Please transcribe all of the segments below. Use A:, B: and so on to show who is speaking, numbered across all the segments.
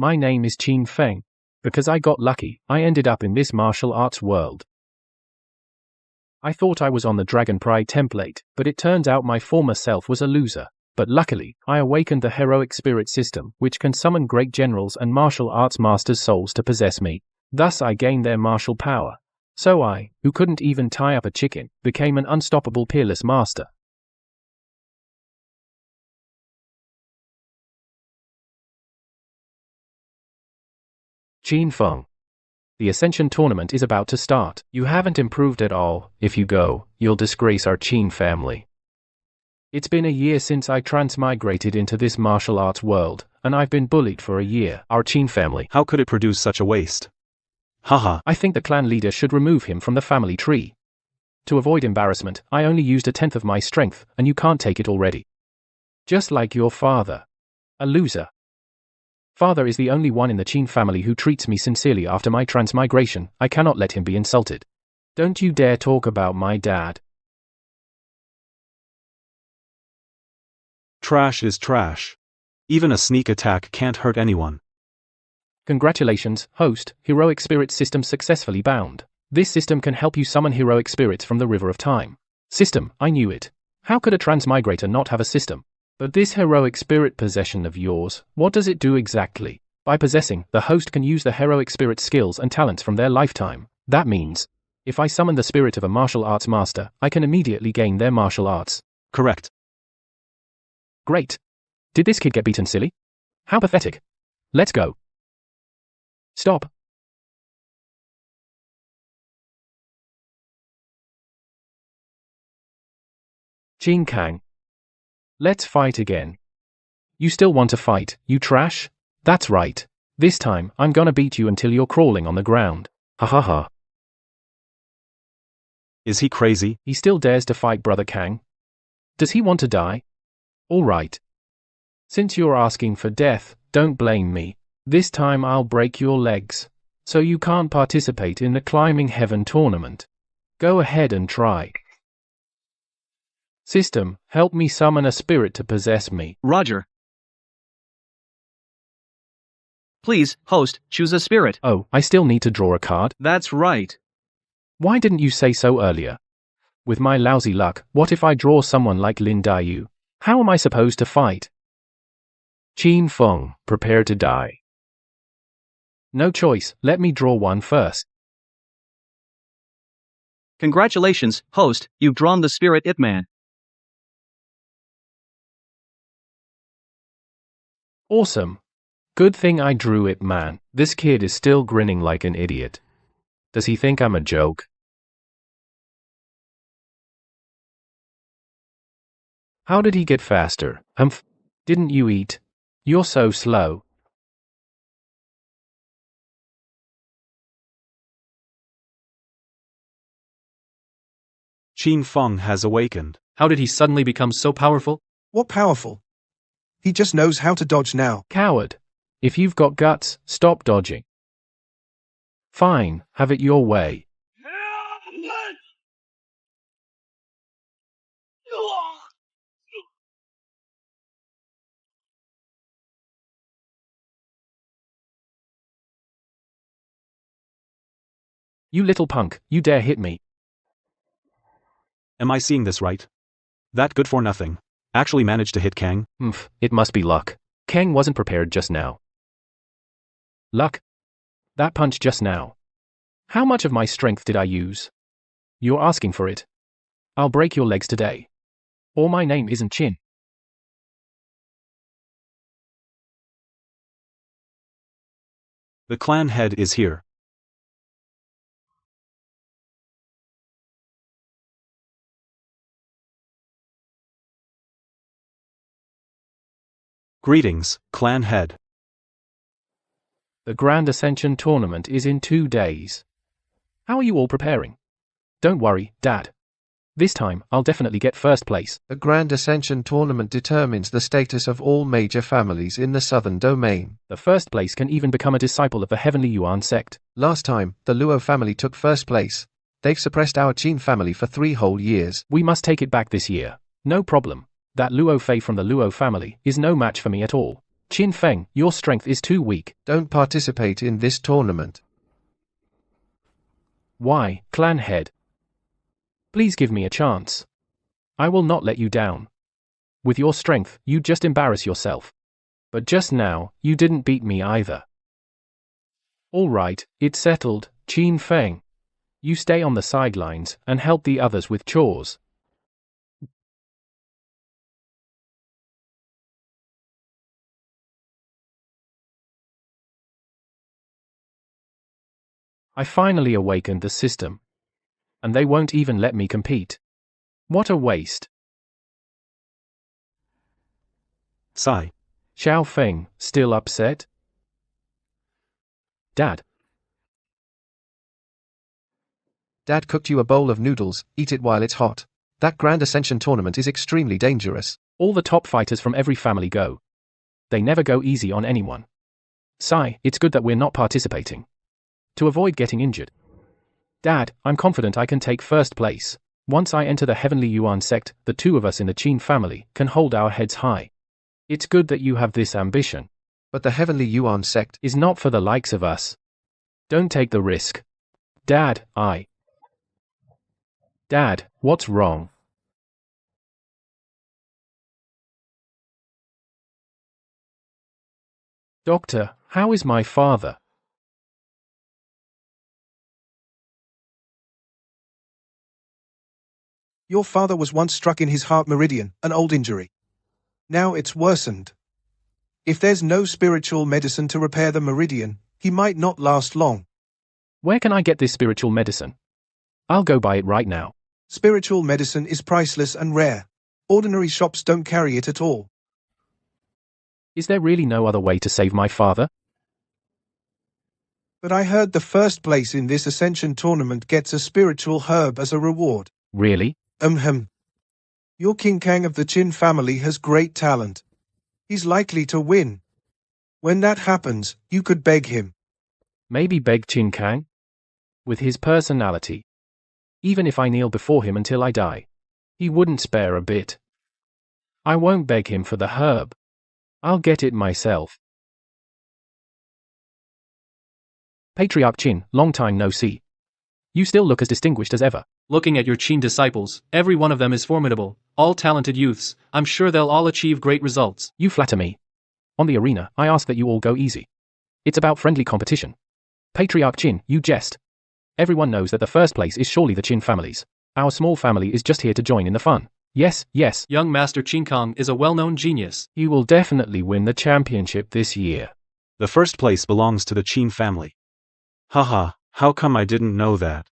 A: My name is Qin Feng. Because I got lucky, I ended up in this martial arts world. I thought I was on the Dragon Pride template, but it turns out my former self was a loser. But luckily, I awakened the heroic spirit system, which can summon great generals and martial arts masters' souls to possess me. Thus I gained their martial power. So I, who couldn't even tie up a chicken, became an unstoppable peerless master. Qin Feng. The Ascension tournament is about to start. You haven't improved at all. If you go, you'll disgrace our Qin family. It's been a year since I transmigrated into this martial arts world, and I've been bullied for a year.
B: Our Qin family. How could it produce such a waste? Haha.
A: I think the clan leader should remove him from the family tree. To avoid embarrassment, I only used 1/10 of my strength, and you can't take it already. Just like your father. A loser. Father is the only one in the Qin family who treats me sincerely after my transmigration. I cannot let him be insulted. Don't you dare talk about my dad.
B: Trash is trash. Even a sneak attack can't hurt anyone.
A: Congratulations, host, heroic spirit system successfully bound. This system can help you summon heroic spirits from the river of time. System, I knew it. How could a transmigrator not have a system? But this heroic spirit possession of yours, what does it do exactly? By possessing, the host can use the heroic spirit skills and talents from their lifetime. That means, if I summon the spirit of a martial arts master, I can immediately gain their martial arts.
B: Correct.
A: Great. Did this kid get beaten silly? How pathetic. Let's go. Stop. Qin Kang. Let's fight again. You still want to fight, you trash? That's right. This time, I'm gonna beat you until you're crawling on the ground. Ha ha ha.
B: Is he crazy?
A: He still dares to fight Brother Kang? Does he want to die? All right. Since you're asking for death, don't blame me. This time I'll break your legs. So you can't participate in the Climbing Heaven tournament. Go ahead and try. System, help me summon a spirit to possess me.
C: Roger. Please, host, choose a spirit.
A: Oh, I still need to draw a card?
C: That's right.
A: Why didn't you say so earlier? With my lousy luck, what if I draw someone like Lin Daiyu? How am I supposed to fight? Qin Feng, prepare to die. No choice, let me draw one first.
C: Congratulations, host, you've drawn the spirit Ip Man.
A: Awesome. Good thing I drew Ip Man. This kid is still grinning like an idiot. Does he think I'm a joke? How did he get faster? Didn't you eat? You're so slow.
B: Qin Feng has awakened.
D: How did he suddenly become so powerful?
E: What powerful? He just knows how to dodge now.
A: Coward. If you've got guts, stop dodging. Fine, have it your way. You little punk, you dare hit me.
B: Am I seeing this right? That good for nothing actually managed to hit Kang?
A: It must be luck. Kang wasn't prepared just now. Luck? That punch just now. How much of my strength did I use? You're asking for it. I'll break your legs today. Or my name isn't Qin.
B: The clan head is here. Greetings, clan head.
A: The Grand Ascension tournament is in 2 days. How are you all preparing? Don't worry, Dad. This time, I'll definitely get first place.
F: The Grand Ascension tournament determines the status of all major families in the Southern Domain.
A: The first place can even become a disciple of the Heavenly Yuan sect.
F: Last time, the Luo family took first place. They've suppressed our Qin family for 3 whole years.
A: We must take it back this year. No problem. That Luo Fei from the Luo family is no match for me at all. Qin Feng, your strength is too weak.
F: Don't participate in this tournament.
A: Why, clan head? Please give me a chance. I will not let you down. With your strength, you just embarrass yourself. But just now, you didn't beat me either. All right, it's settled, Qin Feng. You stay on the sidelines and help the others with chores. I finally awakened the system. And they won't even let me compete. What a waste.
B: Sigh.
A: Xiao Feng, still upset? Dad.
F: Dad cooked you a bowl of noodles, eat it while it's hot. That Grand Ascension tournament is extremely dangerous.
A: All the top fighters from every family go. They never go easy on anyone. Sai, it's good that we're not participating. To avoid getting injured. Dad, I'm confident I can take first place. Once I enter the Heavenly Yuan sect, the two of us in the Qin family can hold our heads high. It's good that you have this ambition.
F: But the Heavenly Yuan sect
A: is not for the likes of us. Don't take the risk. Dad, Dad, what's wrong? Doctor, how is my father?
E: Your father was once struck in his heart meridian, an old injury. Now it's worsened. If there's no spiritual medicine to repair the meridian, he might not last long.
A: Where can I get this spiritual medicine? I'll go buy it right now.
E: Spiritual medicine is priceless and rare. Ordinary shops don't carry it at all.
A: Is there really no other way to save my father?
E: But I heard the first place in this Ascension tournament gets a spiritual herb as a reward.
A: Really?
E: Your King Kang of the Qin family has great talent. He's likely to win. When that happens, you could beg him.
A: Maybe beg Qin Kang? With his personality. Even if I kneel before him until I die, he wouldn't spare a bit. I won't beg him for the herb. I'll get it myself. Patriarch Qin, long time no see. You still look as distinguished as ever.
D: Looking at your Qin disciples, every one of them is formidable, all talented youths. I'm sure they'll all achieve great results.
A: You flatter me. On the arena, I ask that you all go easy. It's about friendly competition. Patriarch Qin, you jest. Everyone knows that the first place is surely the Qin family's. Our small family is just here to join in the fun. Yes, yes.
D: Young Master Qin Kang is a well-known genius.
A: He will definitely win the championship this year.
B: The first place belongs to the Qin family. Haha, how come I didn't know that?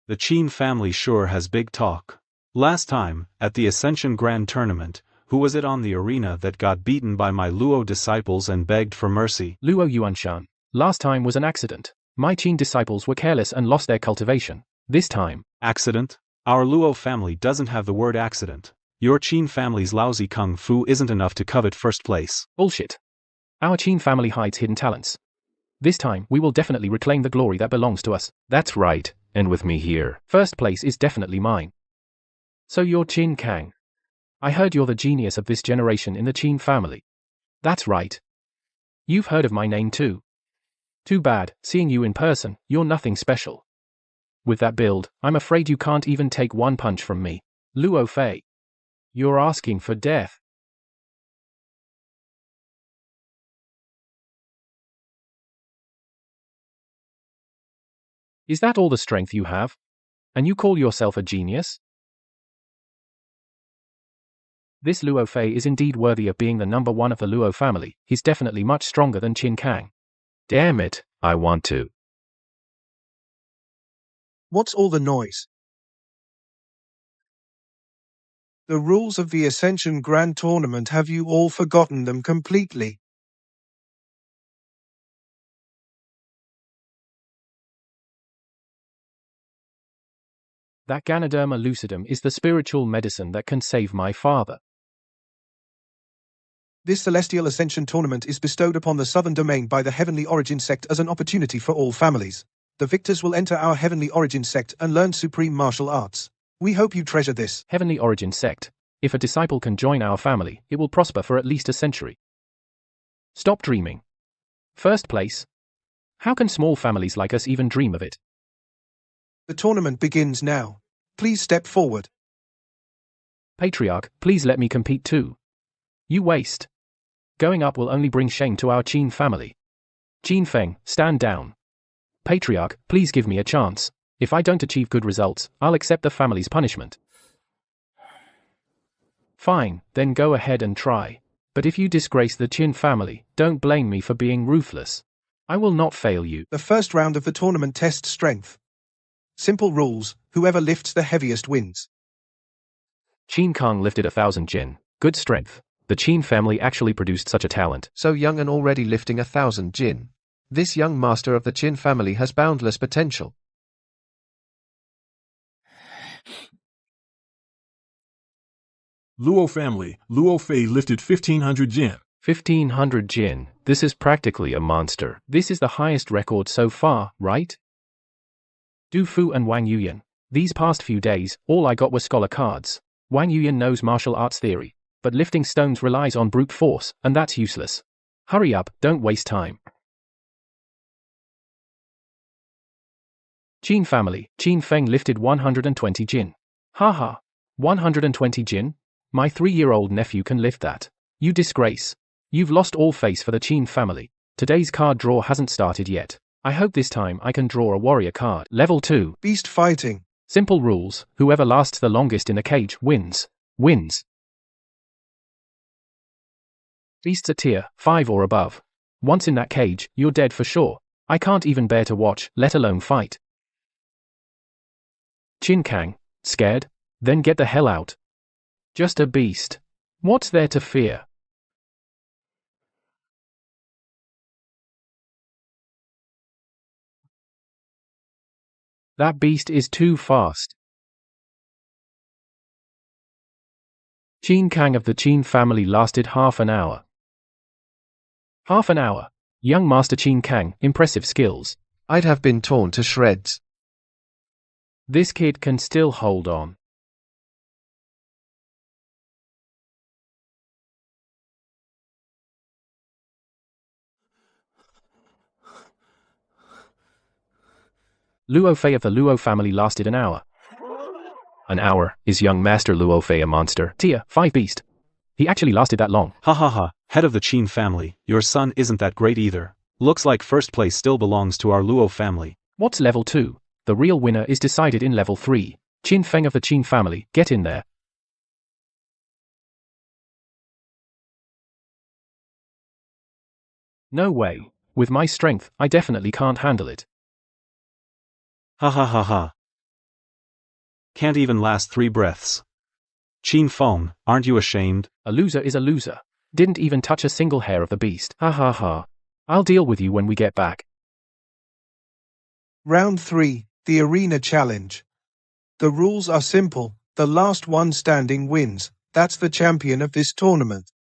B: The Qin family sure has big talk. Last time, at the Ascension Grand Tournament, who was it on the arena that got beaten by my Luo disciples and begged for mercy?
A: Luo Yuanshan. Last time was an accident. My Qin disciples were careless and lost their cultivation. This time.
B: Accident? Our Luo family doesn't have the word accident. Your Qin family's lousy kung fu isn't enough to covet first place.
A: Bullshit. Our Qin family hides hidden talents. This time, we will definitely reclaim the glory that belongs to us. That's right, and with me here, first place is definitely mine. So you're Qin Kang. I heard you're the genius of this generation in the Qin family. That's right. You've heard of my name too. Too bad, seeing you in person, you're nothing special. With that build, I'm afraid you can't even take one punch from me. Luo Fei. You're asking for death. Is that all the strength you have? And you call yourself a genius? This Luo Fei is indeed worthy of being the number one of the Luo family. He's definitely much stronger than Qin Kang. Damn it, I want to.
E: What's all the noise? The rules of the Ascension Grand Tournament, have you all forgotten them completely?
A: That Ganoderma lucidum is the spiritual medicine that can save my father.
E: This Celestial Ascension Tournament is bestowed upon the Southern Domain by the Heavenly Origin sect as an opportunity for all families. The victors will enter our Heavenly Origin sect and learn supreme martial arts. We hope you treasure this.
A: Heavenly Origin sect. If a disciple can join our family, it will prosper for at least a century. Stop dreaming. First place. How can small families like us even dream of it?
E: The tournament begins now. Please step forward.
A: Patriarch, please let me compete too. You waste. Going up will only bring shame to our Qin family. Qin Feng, stand down. Patriarch, please give me a chance. If I don't achieve good results, I'll accept the family's punishment. Fine, then go ahead and try. But if you disgrace the Qin family, don't blame me for being ruthless. I will not fail you.
E: The first round of the tournament tests strength. Simple rules, whoever lifts the heaviest wins.
A: Qin Kang lifted 1,000 jin. Good strength. The Qin family actually produced such a talent.
F: So young and already lifting 1,000 jin. This young master of the Qin family has boundless potential.
G: Luo family, Luo Fei lifted 1,500 jin.
A: 1,500 jin. This is practically a monster. This is the highest record so far, right? Du Fu and Wang Yuyan. These past few days, all I got were scholar cards. Wang Yuyan knows martial arts theory, but lifting stones relies on brute force, and that's useless. Hurry up, don't waste time. Qin family, Qin Feng lifted 120 jin. Haha. 120 jin? My 3-year-old nephew can lift that. You disgrace. You've lost all face for the Qin family. Today's card draw hasn't started yet. I hope this time I can draw a warrior card. Level 2.
E: Beast fighting.
A: Simple rules, whoever lasts the longest in the cage wins. Wins. Beasts are tier 5 or above. Once in that cage, you're dead for sure. I can't even bear to watch, let alone fight. Qin Kang, scared? Then get the hell out. Just a beast. What's there to fear? That beast is too fast. Qin Kang of the Qin family lasted half an hour. Half an hour. Young Master Qin Kang, impressive skills.
F: I'd have been torn to shreds.
A: This kid can still hold on. Luo Fei of the Luo family lasted an hour. An hour? Is young Master Luo Fei a monster? Tier 5 beast. He actually lasted that long.
B: Ha ha ha, head of the Qin family, your son isn't that great either. Looks like first place still belongs to our Luo family.
A: What's level 2? The real winner is decided in level 3. Qin Feng of the Qin family, get in there. No way. With my strength, I definitely can't handle it.
B: Ha ha ha ha. Can't even last 3 breaths. Qin Feng, aren't you ashamed?
A: A loser is a loser. Didn't even touch a single hair of the beast. Ha ha ha. I'll deal with you when we get back.
E: Round 3, the Arena Challenge. The rules are simple. The last one standing wins. That's the champion of this tournament.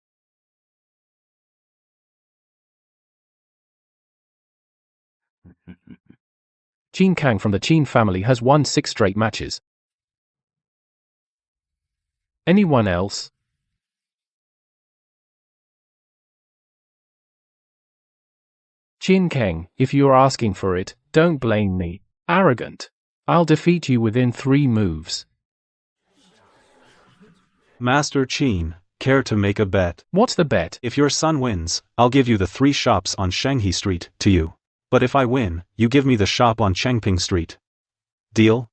A: Qin Kang from the Qin family has won 6 straight matches. Anyone else? Qin Kang, if you're asking for it, don't blame me. Arrogant. I'll defeat you within 3 moves.
B: Master Qin, care to make a bet?
A: What's the bet?
B: If your son wins, I'll give you the 3 shops on Shanghai Street to you. But if I win, you give me the shop on Changping Street. Deal?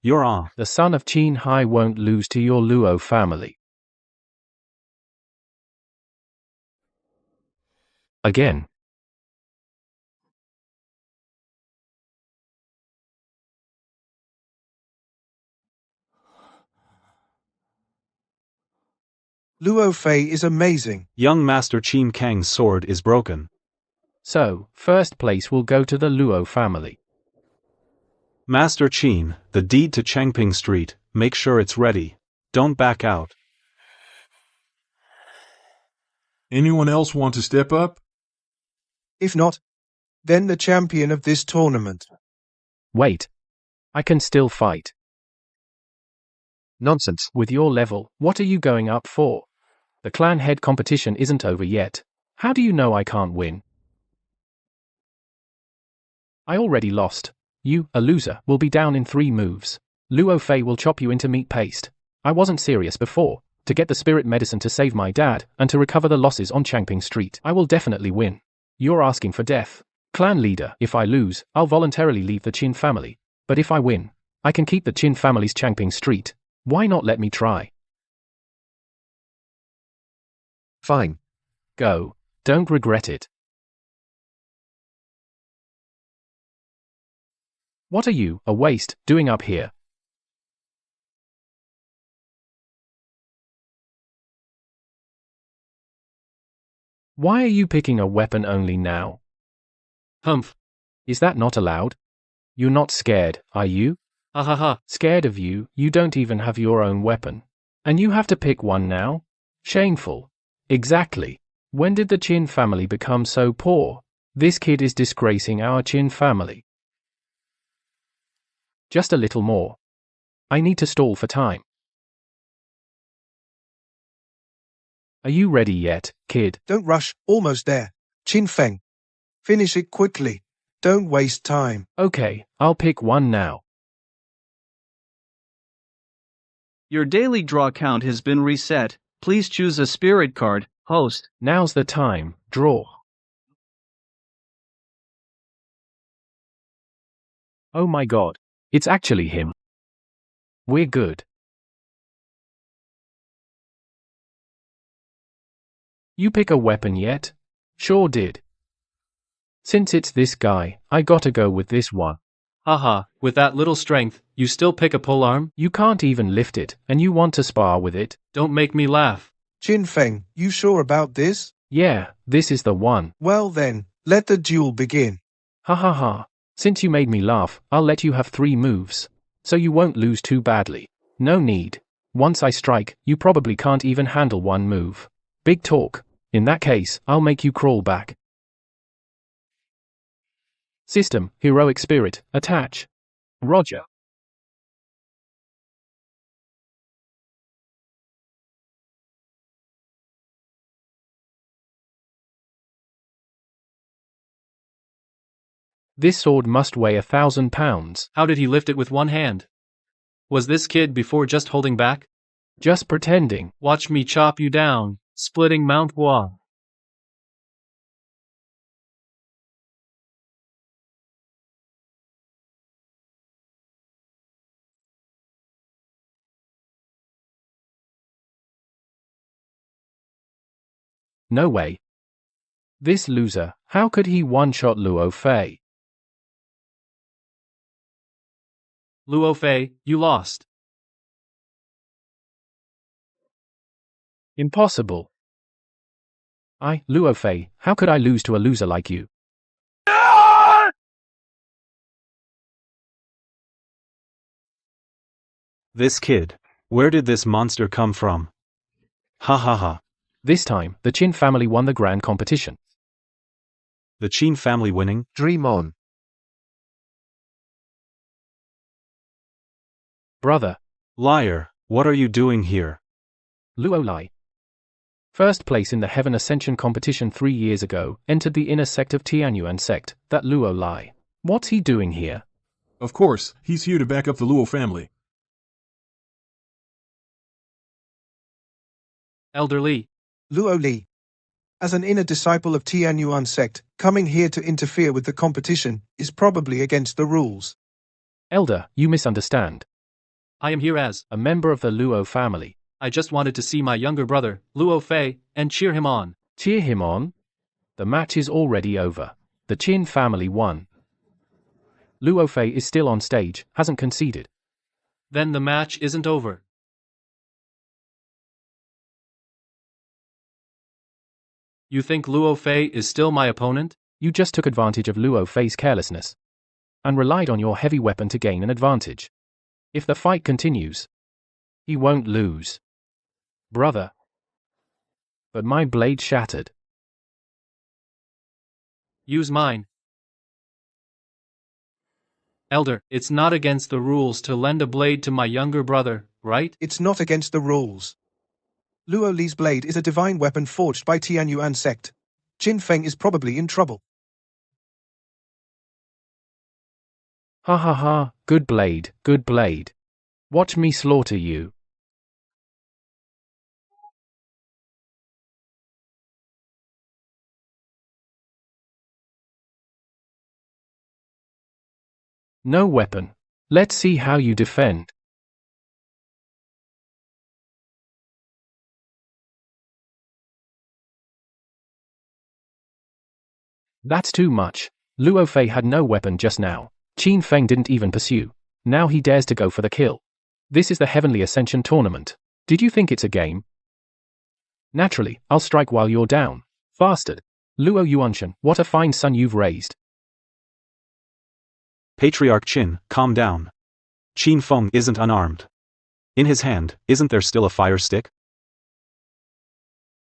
B: You're on.
A: The son of Qin Hai won't lose to your Luo family. Again.
E: Luo Fei is amazing.
B: Young Master Qin Kang's sword is broken.
A: So, first place will go to the Luo family.
B: Master Qin, the deed to Changping Street, make sure it's ready. Don't back out.
G: Anyone else want to step up?
E: If not, then the champion of this tournament.
A: Wait. I can still fight.
F: Nonsense.
A: With your level, what are you going up for? The clan head competition isn't over yet. How do you know I can't win? I already lost. You, a loser, will be down in 3 moves. Luo Fei will chop you into meat paste. I wasn't serious before. To get the spirit medicine to save my dad, and to recover the losses on Changping Street, I will definitely win. You're asking for death. Clan leader, if I lose, I'll voluntarily leave the Qin family. But if I win, I can keep the Qin family's Changping Street. Why not let me try?
F: Fine.
A: Go. Don't regret it. What are you, a waste, doing up here? Why are you picking a weapon only now?
D: Humph.
A: Is that not allowed? You're not scared, are you?
D: Ha ha ha.
A: Scared of you, you don't even have your own weapon. And you have to pick one now? Shameful. Exactly. When did the Qin family become so poor? This kid is disgracing our Qin family. Just a little more. I need to stall for time. Are you ready yet, kid?
E: Don't rush, almost there. Qin Feng. Finish it quickly. Don't waste time.
A: Okay, I'll pick one now.
C: Your daily draw count has been reset. Please choose a spirit card, host.
A: Now's the time. Draw. Oh my god. It's actually him. We're good. You pick a weapon yet? Sure did. Since it's this guy, I gotta go with this one.
D: Haha, with that little strength, you still pick a polearm?
A: You can't even lift it, and you want to spar with it?
D: Don't make me laugh.
E: Qin Feng, you sure about this?
A: Yeah, this is the one.
E: Well then, let the duel begin.
A: Ha ha ha. Since you made me laugh, I'll let you have 3 moves. So you won't lose too badly. No need. Once I strike, you probably can't even handle 1 move. Big talk. In that case, I'll make you crawl back. System, heroic spirit, attach. Roger. This sword must weigh 1,000 pounds.
D: How did he lift it with one hand? Was this kid before just holding back?
A: Just pretending.
D: Watch me chop you down, splitting Mount Hua.
A: No way. This loser, how could he one-shot Luo Fei?
D: Luo Fei, you lost.
A: Impossible. Luo Fei, how could I lose to a loser like you?
B: This kid. Where did this monster come from? Ha ha ha.
A: This time, the Qin family won the grand competition.
B: The Qin family winning?
F: Dream on.
A: Brother.
B: Liar, what are you doing here?
A: Luo Lai. First place in the Heaven Ascension competition 3 years ago, entered the inner sect of Tianyuan sect, that Luo Lai. What's he doing here?
G: Of course, he's here to back up the Luo family.
D: Elder Li.
E: Luo Li. As an inner disciple of Tianyuan sect, coming here to interfere with the competition is probably against the rules.
A: Elder, you misunderstand.
D: I am here as
A: A member of the Luo family.
D: I just wanted to see my younger brother, Luo Fei, and cheer him on.
A: Cheer him on? The match is already over. The Qin family won. Luo Fei is still on stage, hasn't conceded.
D: Then the match isn't over. You think Luo Fei is still my opponent?
A: You just took advantage of Luo Fei's carelessness and relied on your heavy weapon to gain an advantage. If the fight continues, he won't lose. Brother. But my blade shattered.
D: Use mine. Elder, it's not against the rules to lend a blade to my younger brother, right?
E: It's not against the rules. Luo Li's blade is a divine weapon forged by Tianyuan sect. Qin Feng is probably in trouble.
A: Ha ha ha, good blade, good blade. Watch me slaughter you. No weapon. Let's see how you defend. That's too much. Luo Fei had no weapon just now. Qin Feng didn't even pursue. Now he dares to go for the kill. This is the Heavenly Ascension Tournament. Did you think it's a game? Naturally, I'll strike while you're down. Bastard. Luo Yuanshan, what a fine son you've raised.
B: Patriarch Qin, calm down. Qin Feng isn't unarmed. In his hand, isn't there still a fire stick?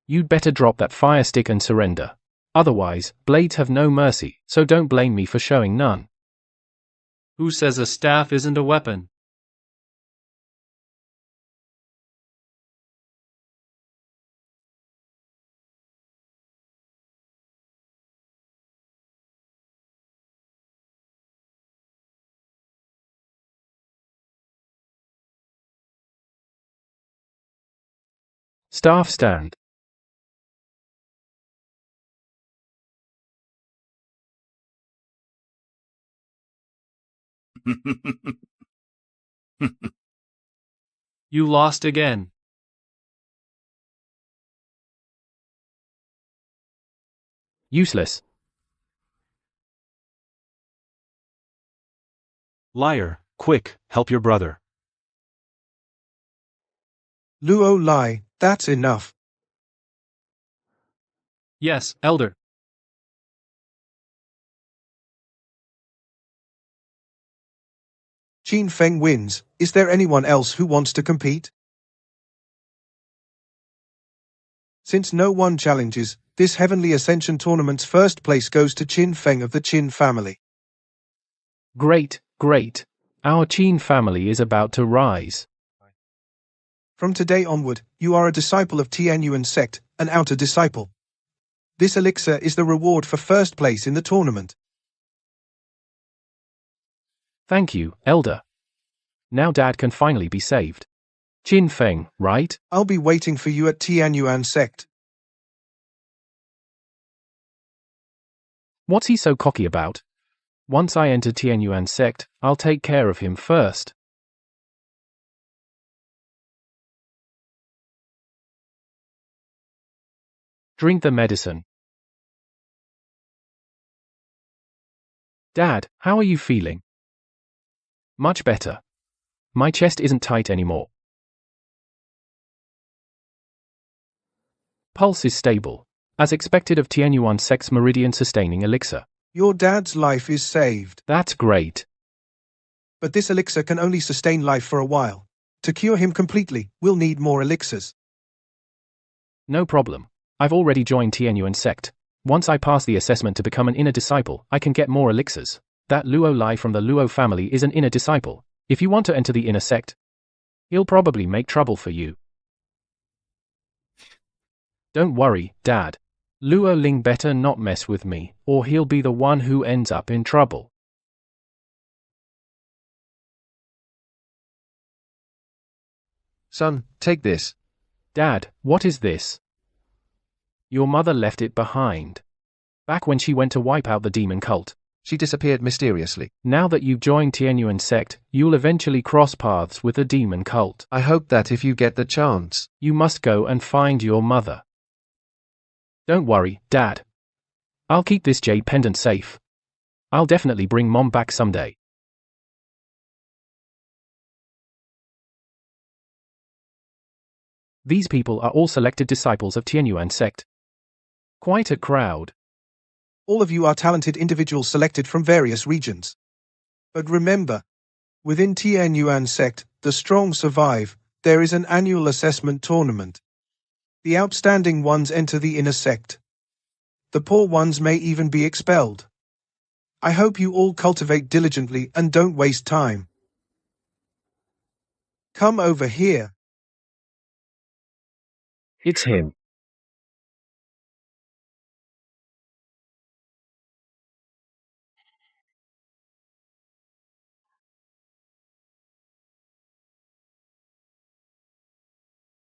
A: You'd better drop that fire stick and surrender. Otherwise, blades have no mercy, so don't blame me for showing none.
D: Who says a staff isn't a weapon?
A: Staff stand.
D: You lost again.
A: Useless.
B: Liar, quick, help your brother.
E: Luo Li, that's enough.
D: Yes, Elder.
E: Qin Feng wins. Is there anyone else who wants to compete? Since no one challenges, this Heavenly Ascension Tournament's first place goes to Qin Feng of the Qin family.
A: Great, great. Our Qin family is about to rise.
E: From today onward, you are a disciple of Tianyuan sect, an outer disciple. This elixir is the reward for first place in the tournament.
A: Thank you, Elder. Now Dad can finally be saved. Qin Feng, right?
E: I'll be waiting for you at Tianyuan sect.
A: What's he so cocky about? Once I enter Tianyuan sect, I'll take care of him first. Drink the medicine. Dad, how are you feeling? Much better. My chest isn't tight anymore. Pulse is stable, as expected of Tianyuan sect's meridian sustaining elixir.
E: Your dad's life is saved.
A: That's great.
E: But this elixir can only sustain life for a while. To cure him completely, we'll need more elixirs.
A: No problem. I've already joined Tianyuan sect. Once I pass the assessment to become an inner disciple, I can get more elixirs. That Luo Li from the Luo family is an inner disciple. If you want to enter the inner sect, he'll probably make trouble for you. Don't worry, Dad. Luo Ling better not mess with me, or he'll be the one who ends up in trouble.
F: Son, take this.
A: Dad, what is this? Your mother left it behind. Back when she went to wipe out the demon cult.
F: She disappeared mysteriously.
A: Now that you've joined Tianyuan sect, you'll eventually cross paths with the demon cult.
F: I hope that if you get the chance.
A: You must go and find your mother. Don't worry, Dad. I'll keep this jade pendant safe. I'll definitely bring Mom back someday. These people are all selected disciples of Tianyuan sect. Quite a crowd.
E: All of you are talented individuals selected from various regions. But remember, within Tianyuan sect, the strong survive. There is an annual assessment tournament. The outstanding ones enter the inner sect. The poor ones may even be expelled. I hope you all cultivate diligently and don't waste time. Come over here.
A: It's him.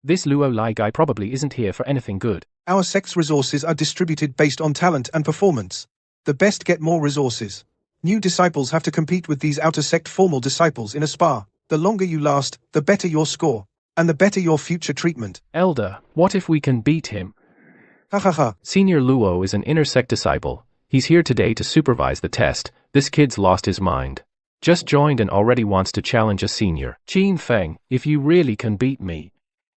A: This Luo Lai guy probably isn't here for anything good.
E: Our sect's resources are distributed based on talent and performance. The best get more resources. New disciples have to compete with these outer sect formal disciples in a spa. The longer you last, the better your score, and the better your future treatment.
A: Elder, what if we can beat him?
E: Ha ha ha.
A: Senior Luo is an inner sect disciple. He's here today to supervise the test. This kid's lost his mind. Just joined and already wants to challenge a senior. Qin Feng, if you really can beat me.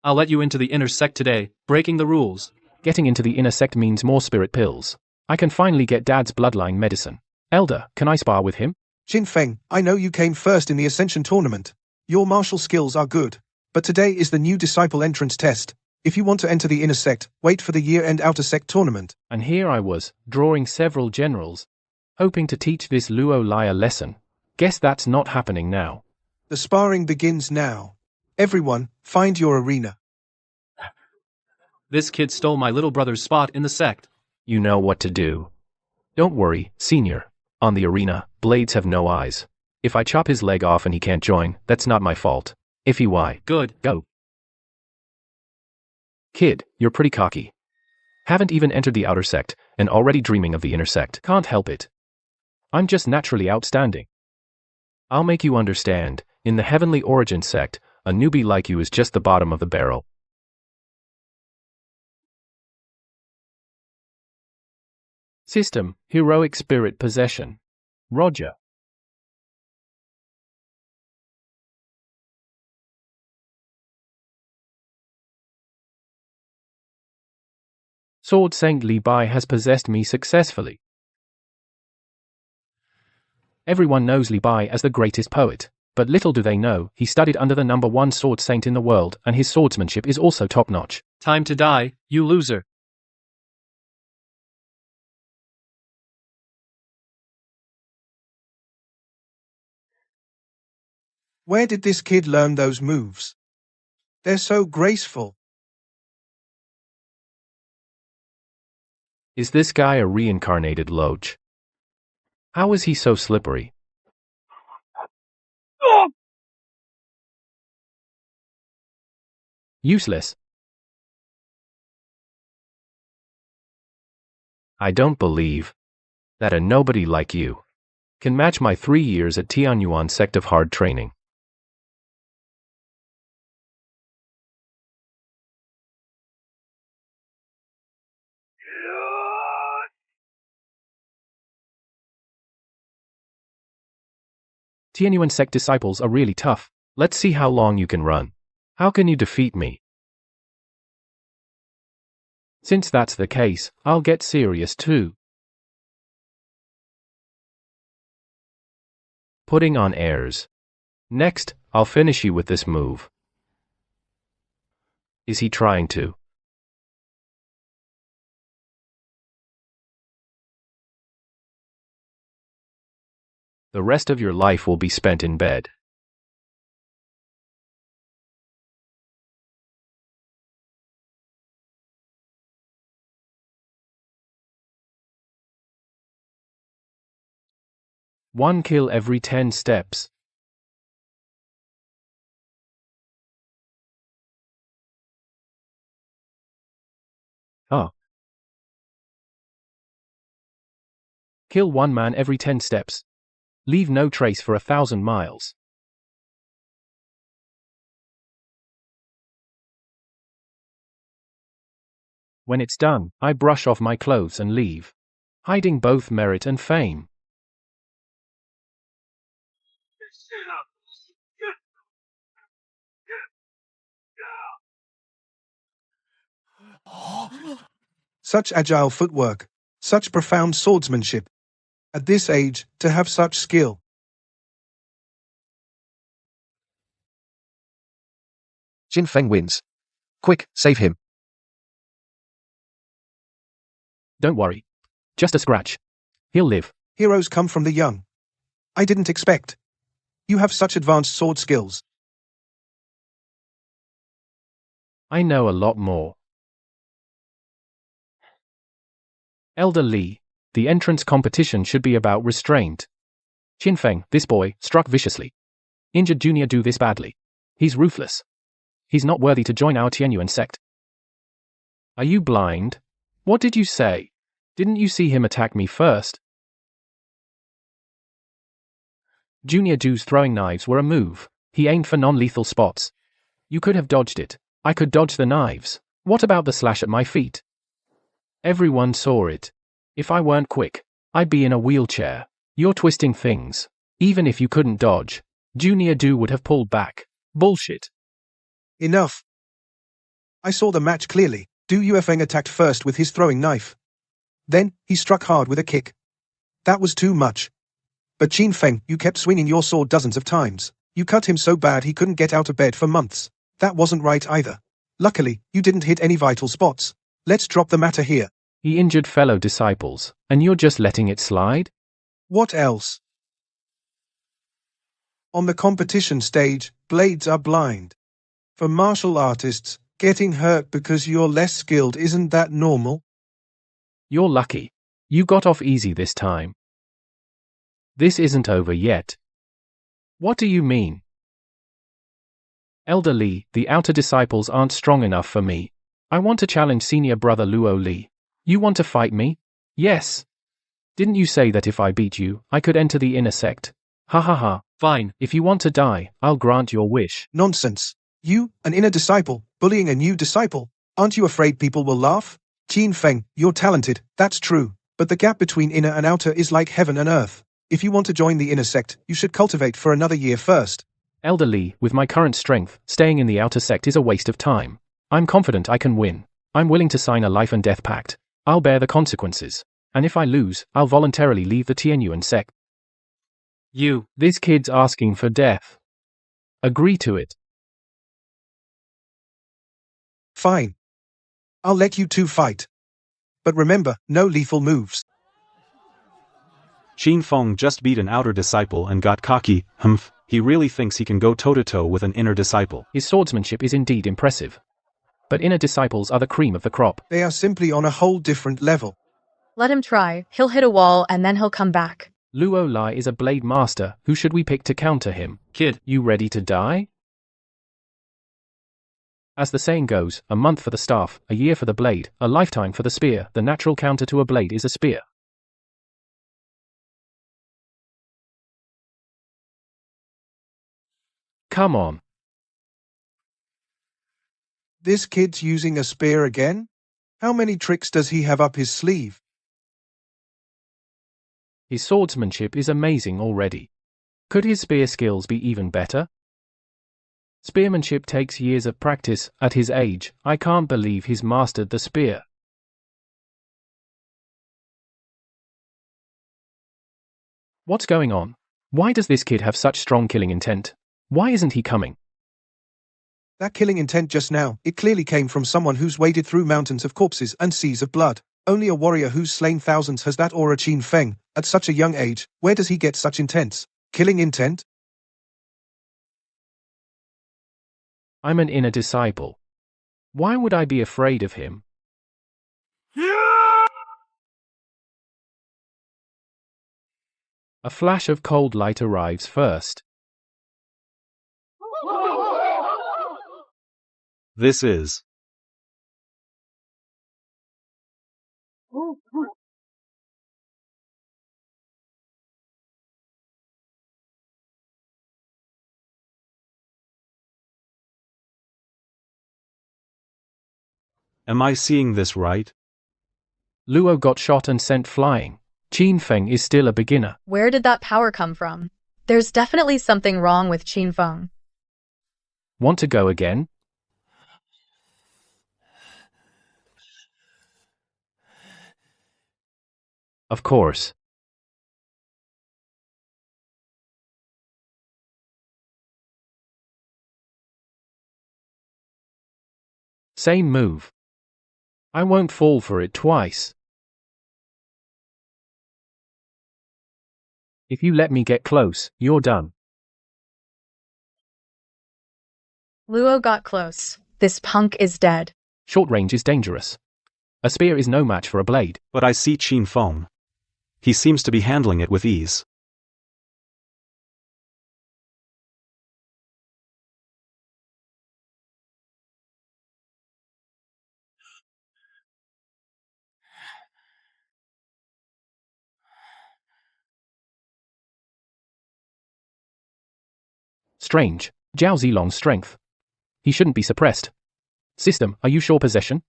D: I'll let you into the inner sect today, breaking the rules.
A: Getting into the inner sect means more spirit pills. I can finally get Dad's bloodline medicine. Elder, can I spar with him?
E: Qin Feng, I know you came first in the Ascension tournament. Your martial skills are good. But today is the new disciple entrance test. If you want to enter the inner sect, wait for the year-end outer sect tournament.
A: And here I was, drawing several generals, hoping to teach this Luo Lai a lesson. Guess that's not happening now.
E: The sparring begins now. Everyone, find your arena.
D: This kid stole my little brother's spot in the sect.
A: You know what to do. Don't worry, senior. On the arena, blades have no eyes. If I chop his leg off and he can't join, that's not my fault. If he why,
D: Good.
A: go. Kid, you're pretty cocky. Haven't even entered the outer sect, and already dreaming of the inner sect. Can't help it. I'm just naturally outstanding. I'll make you understand, in the heavenly origin sect, a newbie like you is just the bottom of the barrel. System, heroic spirit possession. Roger. Sword Saint Li Bai has possessed me successfully. Everyone knows Li Bai as the greatest poet, but little do they know, he studied under the #1 sword saint in the world and his swordsmanship is also top-notch.
D: Time to die, you loser.
E: Where did this kid learn those moves? They're so graceful.
A: Is this guy a reincarnated loach? How is he so slippery? Useless. I don't believe that a nobody like you can match my 3 years at Tianyuan sect of hard training. Tianyuan sect disciples are really tough. Let's see how long you can run. How can you defeat me? Since that's the case, I'll get serious too. Putting on airs. Next, I'll finish you with this move. Is he trying to? The rest of your life will be spent in bed. One kill every 10 steps. Oh. Kill one man every 10 steps. Leave no trace for 1,000 miles. When it's done, I brush off my clothes and leave, hiding both merit and fame.
E: Such agile footwork, such profound swordsmanship. At this age, to have such skill.
F: Qin Feng wins. Quick, save him.
A: Don't worry. Just a scratch. He'll live.
E: Heroes come from the young. I didn't expect. You have such advanced sword skills.
A: I know a lot more. Elder Li, the entrance competition should be about restraint. Qinfeng, this boy, struck viciously. Injured Junior do this badly. He's ruthless. He's not worthy to join our Tianyuan sect. Are you blind? What did you say? Didn't you see him attack me first? Junior Du's throwing knives were a move. He aimed for non-lethal spots. You could have dodged it. I could dodge the knives. What about the slash at my feet? Everyone saw it. If I weren't quick, I'd be in a wheelchair. You're twisting things. Even if you couldn't dodge, Junior Du would have pulled back. Bullshit.
E: Enough. I saw the match clearly. Du Yuefeng attacked first with his throwing knife. Then, he struck hard with a kick. That was too much. But Qinfeng, you kept swinging your sword dozens of times. You cut him so bad he couldn't get out of bed for months. That wasn't right either. Luckily, you didn't hit any vital spots. Let's drop the matter here.
A: He injured fellow disciples, and you're just letting it slide?
E: What else? On the competition stage, blades are blind. For martial artists, getting hurt because you're less skilled isn't that normal?
A: You're lucky. You got off easy this time. This isn't over yet. What do you mean? Elder Li, the outer disciples aren't strong enough for me. I want to challenge senior brother Luo Li. You want to fight me? Yes. Didn't you say that if I beat you, I could enter the inner sect? Ha ha ha. Fine. If you want to die, I'll grant your wish.
E: Nonsense. You, an inner disciple, bullying a new disciple. Aren't you afraid people will laugh? Qinfeng, you're talented, that's true. But the gap between inner and outer is like heaven and earth. If you want to join the inner sect, you should cultivate for another year first.
A: Elder Li, with my current strength, staying in the outer sect is a waste of time. I'm confident I can win. I'm willing to sign a life and death pact. I'll bear the consequences. And if I lose, I'll voluntarily leave the Tianyuan sect. This kid's asking for death. Agree to it.
E: Fine. I'll let you two fight. But remember, no lethal moves.
B: Qinfeng just beat an outer disciple and got cocky. Humph, he really thinks he can go toe-to-toe with an inner disciple.
A: His swordsmanship is indeed impressive. But inner disciples are the cream of the crop.
E: They are simply on a whole different level.
H: Let him try. He'll hit a wall and then he'll come back.
A: Luo Lai is a blade master. Who should we pick to counter him? Kid, you ready to die? As the saying goes, a month for the staff, a year for the blade, a lifetime for the spear. The natural counter to a blade is a spear. Come on.
E: This kid's using a spear again? How many tricks does he have up his sleeve?
A: His swordsmanship is amazing already. Could his spear skills be even better? Spearmanship takes years of practice. At his age, I can't believe he's mastered the spear. What's going on? Why does this kid have such strong killing intent? Why isn't he coming?
E: That killing intent just now, it clearly came from someone who's waded through mountains of corpses and seas of blood. Only a warrior who's slain thousands has that aura. Qinfeng, at such a young age, where does he get such intense killing intent?
A: I'm an inner disciple. Why would I be afraid of him? A flash of cold light arrives first.
B: This is. Am I seeing this right?
A: Luo got shot and sent flying. Qinfeng is still a beginner.
H: Where did that power come from? There's definitely something wrong with Qinfeng.
A: Want to go again? Of course. Same move. I won't fall for it twice. If you let me get close, you're done.
H: Luo got close. This punk is dead.
A: Short range is dangerous. A spear is no match for a blade.
B: But I see Qin Feng. He seems to be handling it with ease.
A: Strange. Zhao Zilong's strength. He shouldn't be suppressed. System, are you sure possession?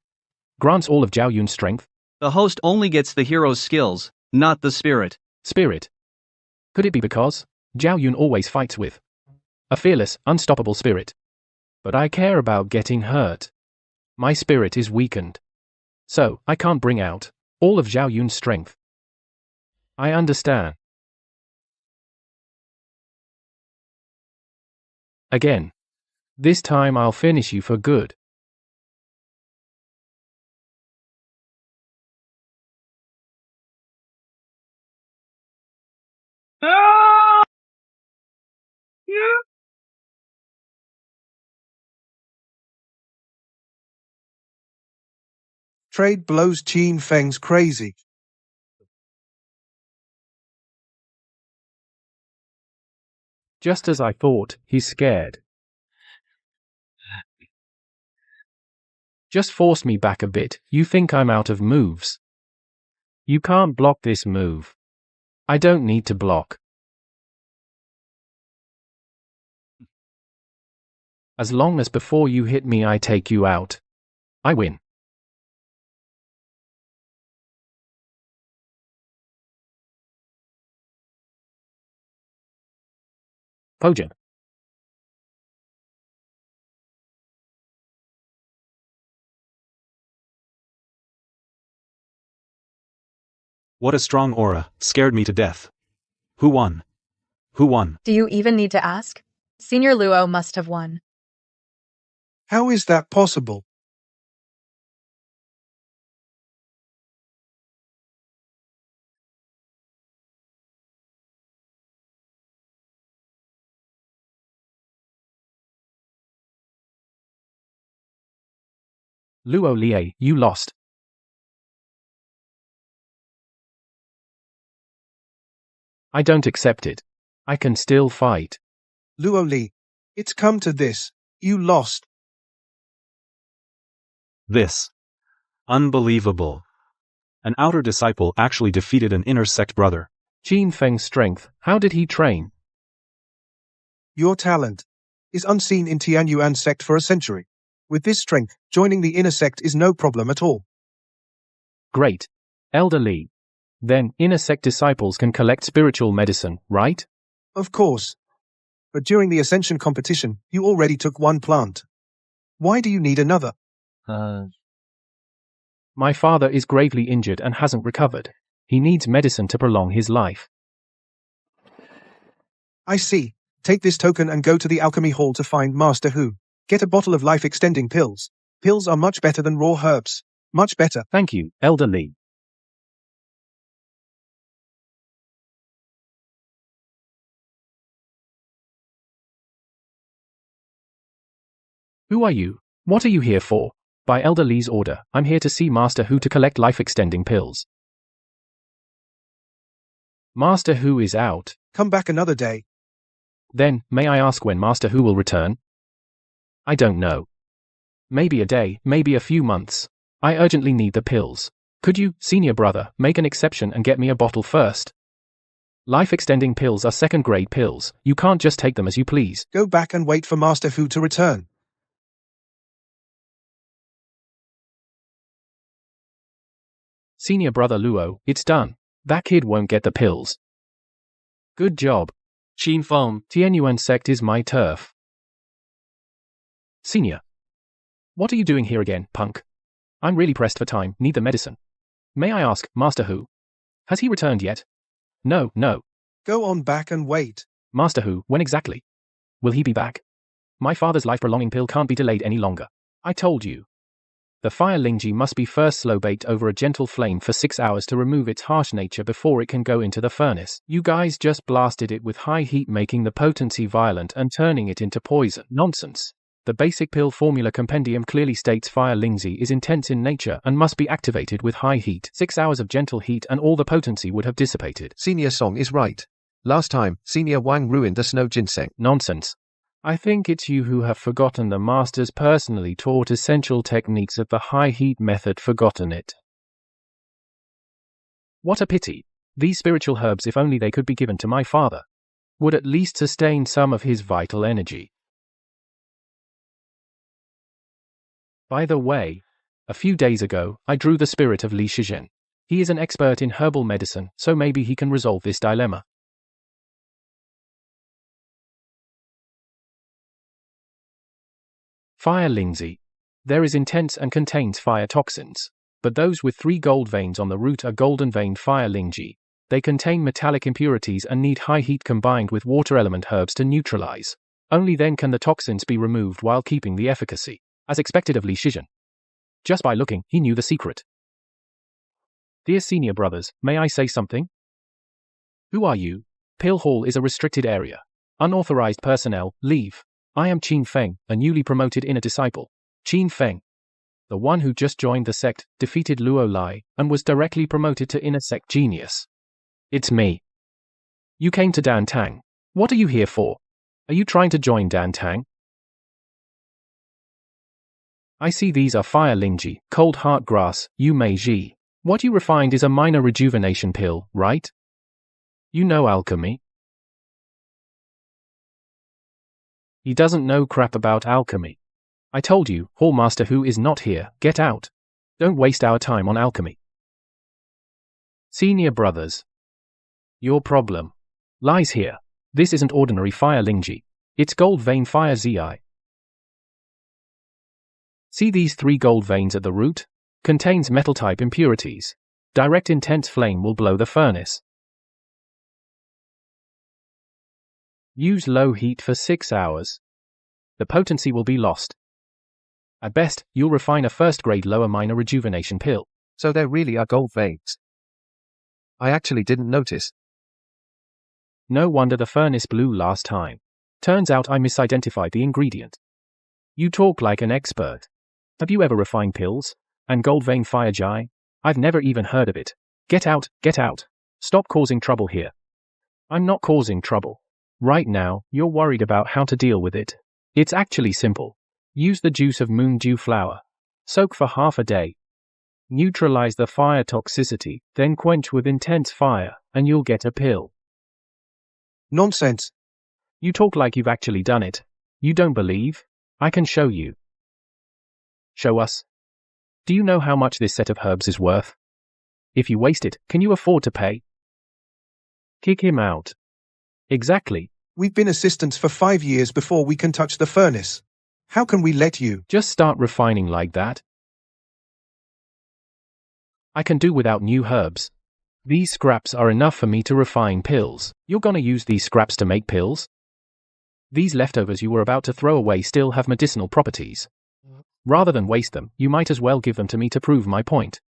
A: Grants all of Zhao Yun's strength?
C: The host only gets the hero's skills, not the spirit.
A: Spirit. Could it be because Zhao Yun always fights with a fearless, unstoppable spirit? But I care about getting hurt. My spirit is weakened. So, I can't bring out all of Zhao Yun's strength. I understand. Again. This time I'll finish you for good.
E: Trade blows Qin Feng's crazy.
A: Just as I thought, he's scared. Just forced me back a bit. You think I'm out of moves? You can't block this move. I don't need to block. As long as before you hit me I take you out. I win. Poja.
B: What a strong aura, scared me to death. Who won? Who won?
H: Do you even need to ask? Senior Luo must have won.
E: How is that possible?
A: Luo Lie, you lost. I don't accept it. I can still fight.
E: Luo Li, it's come to this. You lost.
B: This. Unbelievable. An outer disciple actually defeated an inner sect brother.
A: Qin Feng's strength, how did he train?
E: Your talent is unseen in Tianyuan sect for a century. With this strength, joining the inner sect is no problem at all.
A: Great. Elder Li. Then, inner sect disciples can collect spiritual medicine, right?
E: Of course. But during the ascension competition, you already took one plant. Why do you need another?
A: My father is gravely injured and hasn't recovered. He needs medicine to prolong his life.
E: I see. Take this token and go to the alchemy hall to find Master Hu. Get a bottle of life-extending pills. Pills are much better than raw herbs. Much better.
A: Thank you, Elder Li. Who are you? What are you here for? By Elder Li's order, I'm here to see Master Hu to collect life-extending pills. Master Hu is out.
E: Come back another day.
A: Then, may I ask when Master Hu will return? I don't know. Maybe a day, maybe a few months. I urgently need the pills. Could you, senior brother, make an exception and get me a bottle first? Life-extending pills are second-grade pills. You can't just take them as you please.
E: Go back and wait for Master Hu to return.
A: Senior brother Luo, it's done. That kid won't get the pills. Good job.
D: Qin Feng.
A: Tianyuan sect is my turf. Senior. What are you doing here again, punk? I'm really pressed for time, need the medicine. May I ask, Master Hu? Has he returned yet? No.
E: Go on back and wait.
A: Master Hu, when exactly? Will he be back? My father's life-prolonging pill can't be delayed any longer. I told you. The fire Lingji must be first slow baked over a gentle flame for 6 hours to remove its harsh nature before it can go into the furnace. You guys just blasted it with high heat, making the potency violent and turning it into poison. Nonsense. The basic pill formula compendium clearly states fire Lingzi is intense in nature and must be activated with high heat. 6 hours of gentle heat and all the potency would have dissipated.
F: Senior Song is right. Last time, Senior Wang ruined the snow ginseng.
A: Nonsense. I think it's you who have forgotten the masters personally taught essential techniques of the high heat method. Forgotten it. What a pity. These spiritual herbs, if only they could be given to my father, would at least sustain some of his vital energy. By the way, a few days ago, I drew the spirit of Li Shizhen. He is an expert in herbal medicine, so maybe he can resolve this dilemma. Fire Lingzi. There is intense and contains fire toxins. But those with 3 gold veins on the root are golden vein fire Lingji. They contain metallic impurities and need high heat combined with water element herbs to neutralize. Only then can the toxins be removed while keeping the efficacy. As expected of Li Shizhen. Just by looking, he knew the secret. Dear senior brothers, may I say something? Who are you? Pill Hall is a restricted area. Unauthorized personnel, leave. I am Qin Feng, a newly promoted inner disciple. Qin Feng. The one who just joined the sect, defeated Luo Lai, and was directly promoted to inner sect genius. It's me. You came to Dan Tang. What are you here for? Are you trying to join Dan Tang? I see these are fire Lingji, cold heart grass, Yu Mei Ji. What you refined is a minor rejuvenation pill, right? You know alchemy? He doesn't know crap about alchemy. I told you, Hall Master who is not here, get out. Don't waste our time on alchemy. Senior brothers. Your problem lies here. This isn't ordinary fire Lingji. It's gold vein fire Zi. See these 3 gold veins at the root? Contains metal-type impurities. Direct intense flame will blow the furnace. Use low heat for 6 hours. The potency will be lost. At best, you'll refine a first-grade lower minor rejuvenation pill.
F: So there really are gold veins. I actually didn't notice.
A: No wonder the furnace blew last time. Turns out I misidentified the ingredient. You talk like an expert. Have you ever refined pills? And gold vein fire Jai? I've never even heard of it. Get out, get out. Stop causing trouble here. I'm not causing trouble. Right now, you're worried about how to deal with it. It's actually simple. Use the juice of moon dew flower. Soak for half a day. Neutralize the fire toxicity, then quench with intense fire, and you'll get a pill.
E: Nonsense.
A: You talk like you've actually done it. You don't believe? I can show you. Show us. Do you know how much this set of herbs is worth? If you waste it, can you afford to pay? Kick him out. Exactly.
E: We've been assistants for 5 years before we can touch the furnace. How can we let you?
A: Just start refining like that. I can do without new herbs. These scraps are enough for me to refine pills. You're gonna use these scraps to make pills? These leftovers you were about to throw away still have medicinal properties. Rather than waste them, you might as well give them to me to prove my point.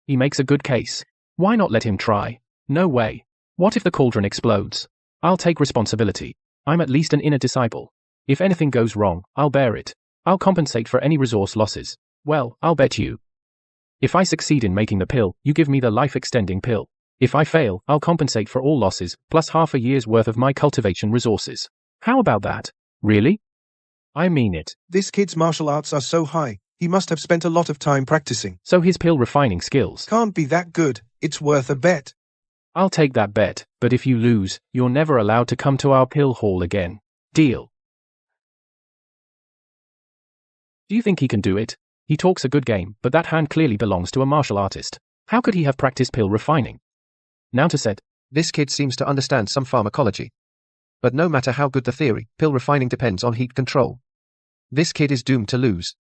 A: He makes a good case. Why not let him try? No way. What if the cauldron explodes? I'll take responsibility. I'm at least an inner disciple. If anything goes wrong, I'll bear it. I'll compensate for any resource losses. Well, I'll bet you. If I succeed in making the pill, you give me the life-extending pill. If I fail, I'll compensate for all losses, plus half a year's worth of my cultivation resources. How about that? Really? I mean it.
E: This kid's martial arts are so high, he must have spent a lot of time practicing.
A: So his pill refining skills
E: Can't be that good, it's worth a bet.
A: I'll take that bet, but if you lose, you're never allowed to come to our pill hall again. Deal? Do you think he can do it? He talks a good game, but that hand clearly belongs to a martial artist. How could he have practiced pill refining? Nauta said,
F: This kid seems to understand some pharmacology. But no matter how good the theory, pill refining depends on heat control. This kid is doomed to lose.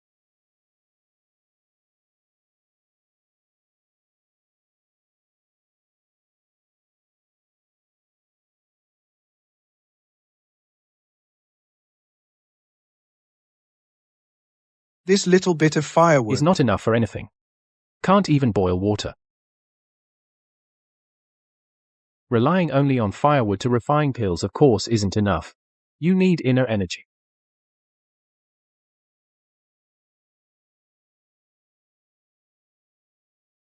E: This little bit of firewood
A: is not enough for anything. Can't even boil water. Relying only on firewood to refine pills, of course, isn't enough. You need inner energy.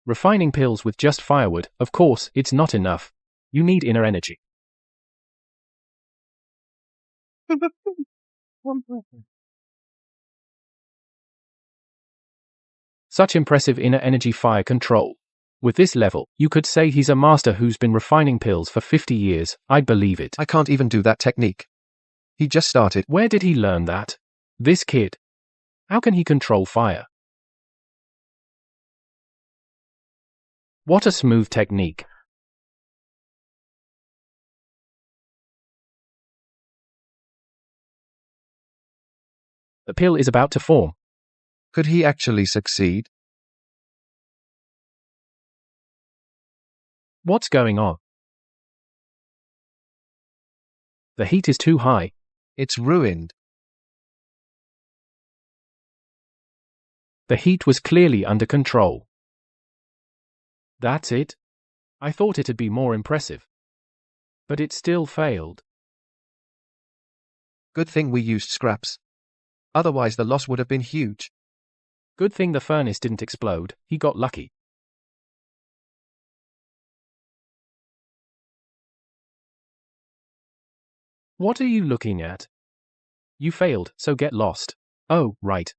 A: Refining pills with just firewood, of course, it's not enough. You need inner energy. Such impressive inner energy fire control. With this level, you could say he's a master who's been refining pills for 50 years, I'd believe it.
F: I can't even do that technique. He just started.
A: Where did he learn that? This kid. How can he control fire? What a smooth technique. The pill is about to form.
F: Could he actually succeed?
A: What's going on? The heat is too high.
F: It's ruined.
A: The heat was clearly under control. That's it? I thought it'd be more impressive. But it still failed.
F: Good thing we used scraps. Otherwise the loss would have been huge.
A: Good thing the furnace didn't explode, he got lucky. What are you looking at? You failed, so get lost. Oh, right.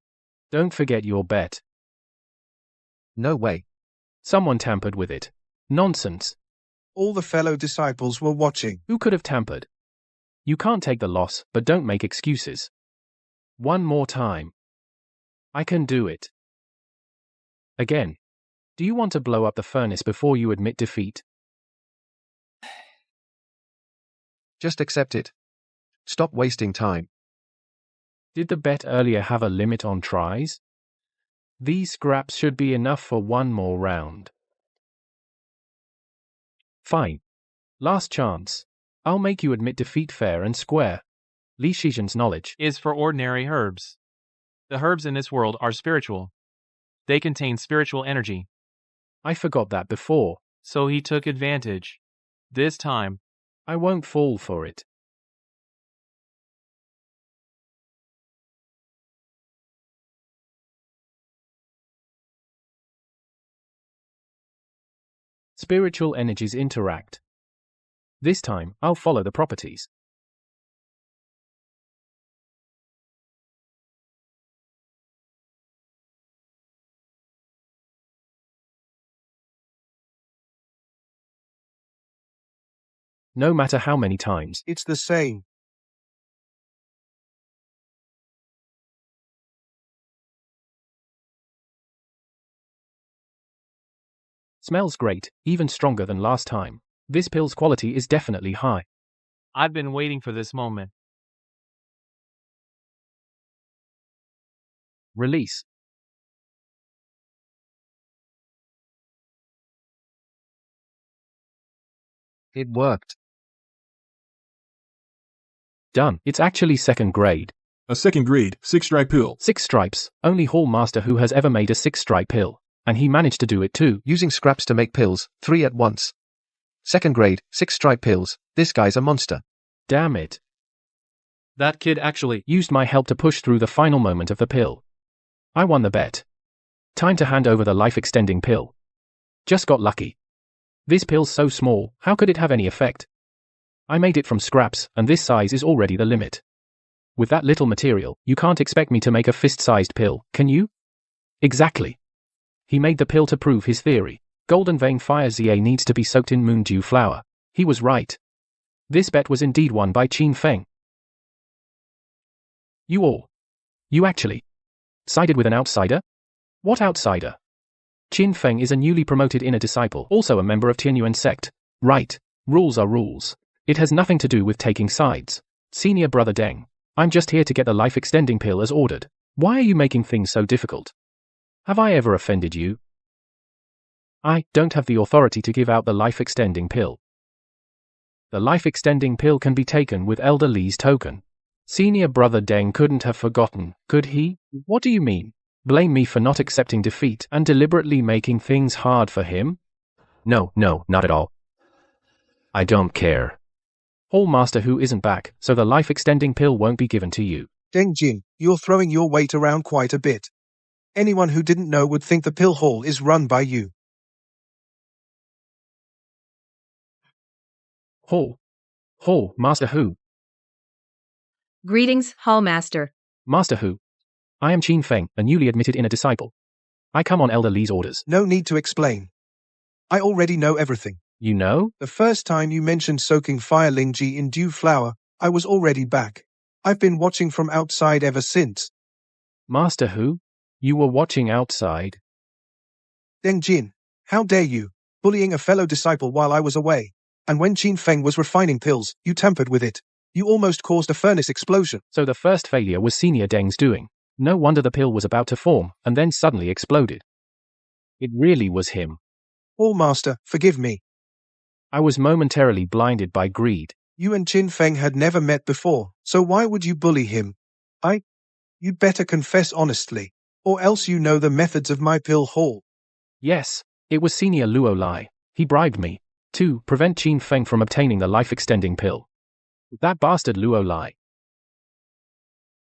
A: Don't forget your bet.
F: No way.
A: Someone tampered with it. Nonsense.
E: All the fellow disciples were watching.
A: Who could have tampered? You can't take the loss, but don't make excuses. One more time. I can do it. Again. Do you want to blow up the furnace before you admit defeat?
F: Just accept it. Stop wasting time.
A: Did the bet earlier have a limit on tries? These scraps should be enough for one more round. Fine. Last chance. I'll make you admit defeat fair and square. Li Shizhen's knowledge
D: Is for ordinary herbs. The herbs in this world are spiritual. They contain spiritual energy.
A: I forgot that before.
D: So he took advantage. This time,
A: I won't fall for it. Spiritual energies interact. This time, I'll follow the properties. No matter how many times.
E: It's the same.
A: Smells great, even stronger than last time. This pill's quality is definitely high.
D: I've been waiting for this moment.
A: Release.
F: It worked.
A: Done. It's actually second grade.
G: A second grade, 6-stripe pill.
A: 6 stripes, only hall master who has ever made a 6-stripe pill. And he managed to do it too.
F: Using scraps to make pills, 3 at once. Second grade, 6-stripe pills. This guy's a monster.
A: Damn it.
D: That kid actually
A: Used my help to push through the final moment of the pill. I won the bet. Time to hand over the life-extending pill. Just got lucky. This pill's so small, how could it have any effect? I made it from scraps, and this size is already the limit. With that little material, you can't expect me to make a fist-sized pill, can you? Exactly. He made the pill to prove his theory. Golden Vein Fire ZA needs to be soaked in moon dew flour. He was right. This bet was indeed won by Qin Feng. You actually sided with an outsider? What outsider? Qin Feng is a newly promoted inner disciple, also a member of Tianyuan sect. Right. Rules are rules. It has nothing to do with taking sides. Senior brother Deng. I'm just here to get the life-extending pill as ordered. Why are you making things so difficult? Have I ever offended you? I don't have the authority to give out the life-extending pill. The life-extending pill can be taken with Elder Li's token. Senior brother Deng couldn't have forgotten, could he? What do you mean? Blame me for not accepting defeat and deliberately making things hard for him?
F: No, not at all.
A: I don't care. Hall Master Hu isn't back, so the life-extending pill won't be given to you.
E: Deng Jin, you're throwing your weight around quite a bit. Anyone who didn't know would think the pill hall is run by you.
A: Hall Master Hu.
I: Greetings, Hall Master.
A: Master Hu. I am Qin Feng, a newly admitted inner disciple. I come on Elder Li's orders.
E: No need to explain. I already know everything.
A: You know?
E: The first time you mentioned soaking fire Lingji in dew flower, I was already back. I've been watching from outside ever since.
A: Master Hu? You were watching outside?
E: Deng Jin, how dare you, bullying a fellow disciple while I was away. And when Qin Feng was refining pills, you tampered with it. You almost caused a furnace explosion.
A: So the first failure was Senior Deng's doing. No wonder the pill was about to form, and then suddenly exploded. It really was him.
E: Hall Master, forgive me.
A: I was momentarily blinded by greed.
E: You and Qin Feng had never met before, so why would you bully him? You'd better confess honestly, or else you know the methods of my pill hall.
A: Yes, it was Senior Luo Lai. He bribed me to prevent Qin Feng from obtaining the life-extending pill. That bastard Luo Lai.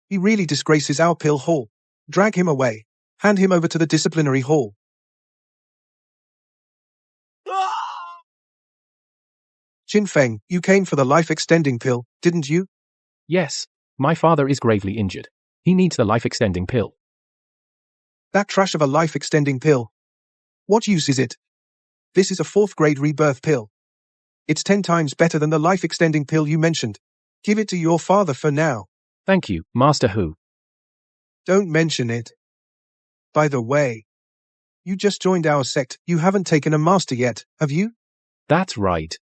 E: He really disgraces our pill hall. Drag him away. Hand him over to the disciplinary hall. Qin Feng, you came for the life-extending pill, didn't you?
A: Yes, my father is gravely injured. He needs the life-extending pill.
E: That trash of a life-extending pill. What use is it? This is a 4th grade rebirth pill. It's 10 times better than the life-extending pill you mentioned. Give it to your father for now.
A: Thank you, Master Hu.
E: Don't mention it. By the way, you just joined our sect. You haven't taken a master yet, have you?
A: That's right.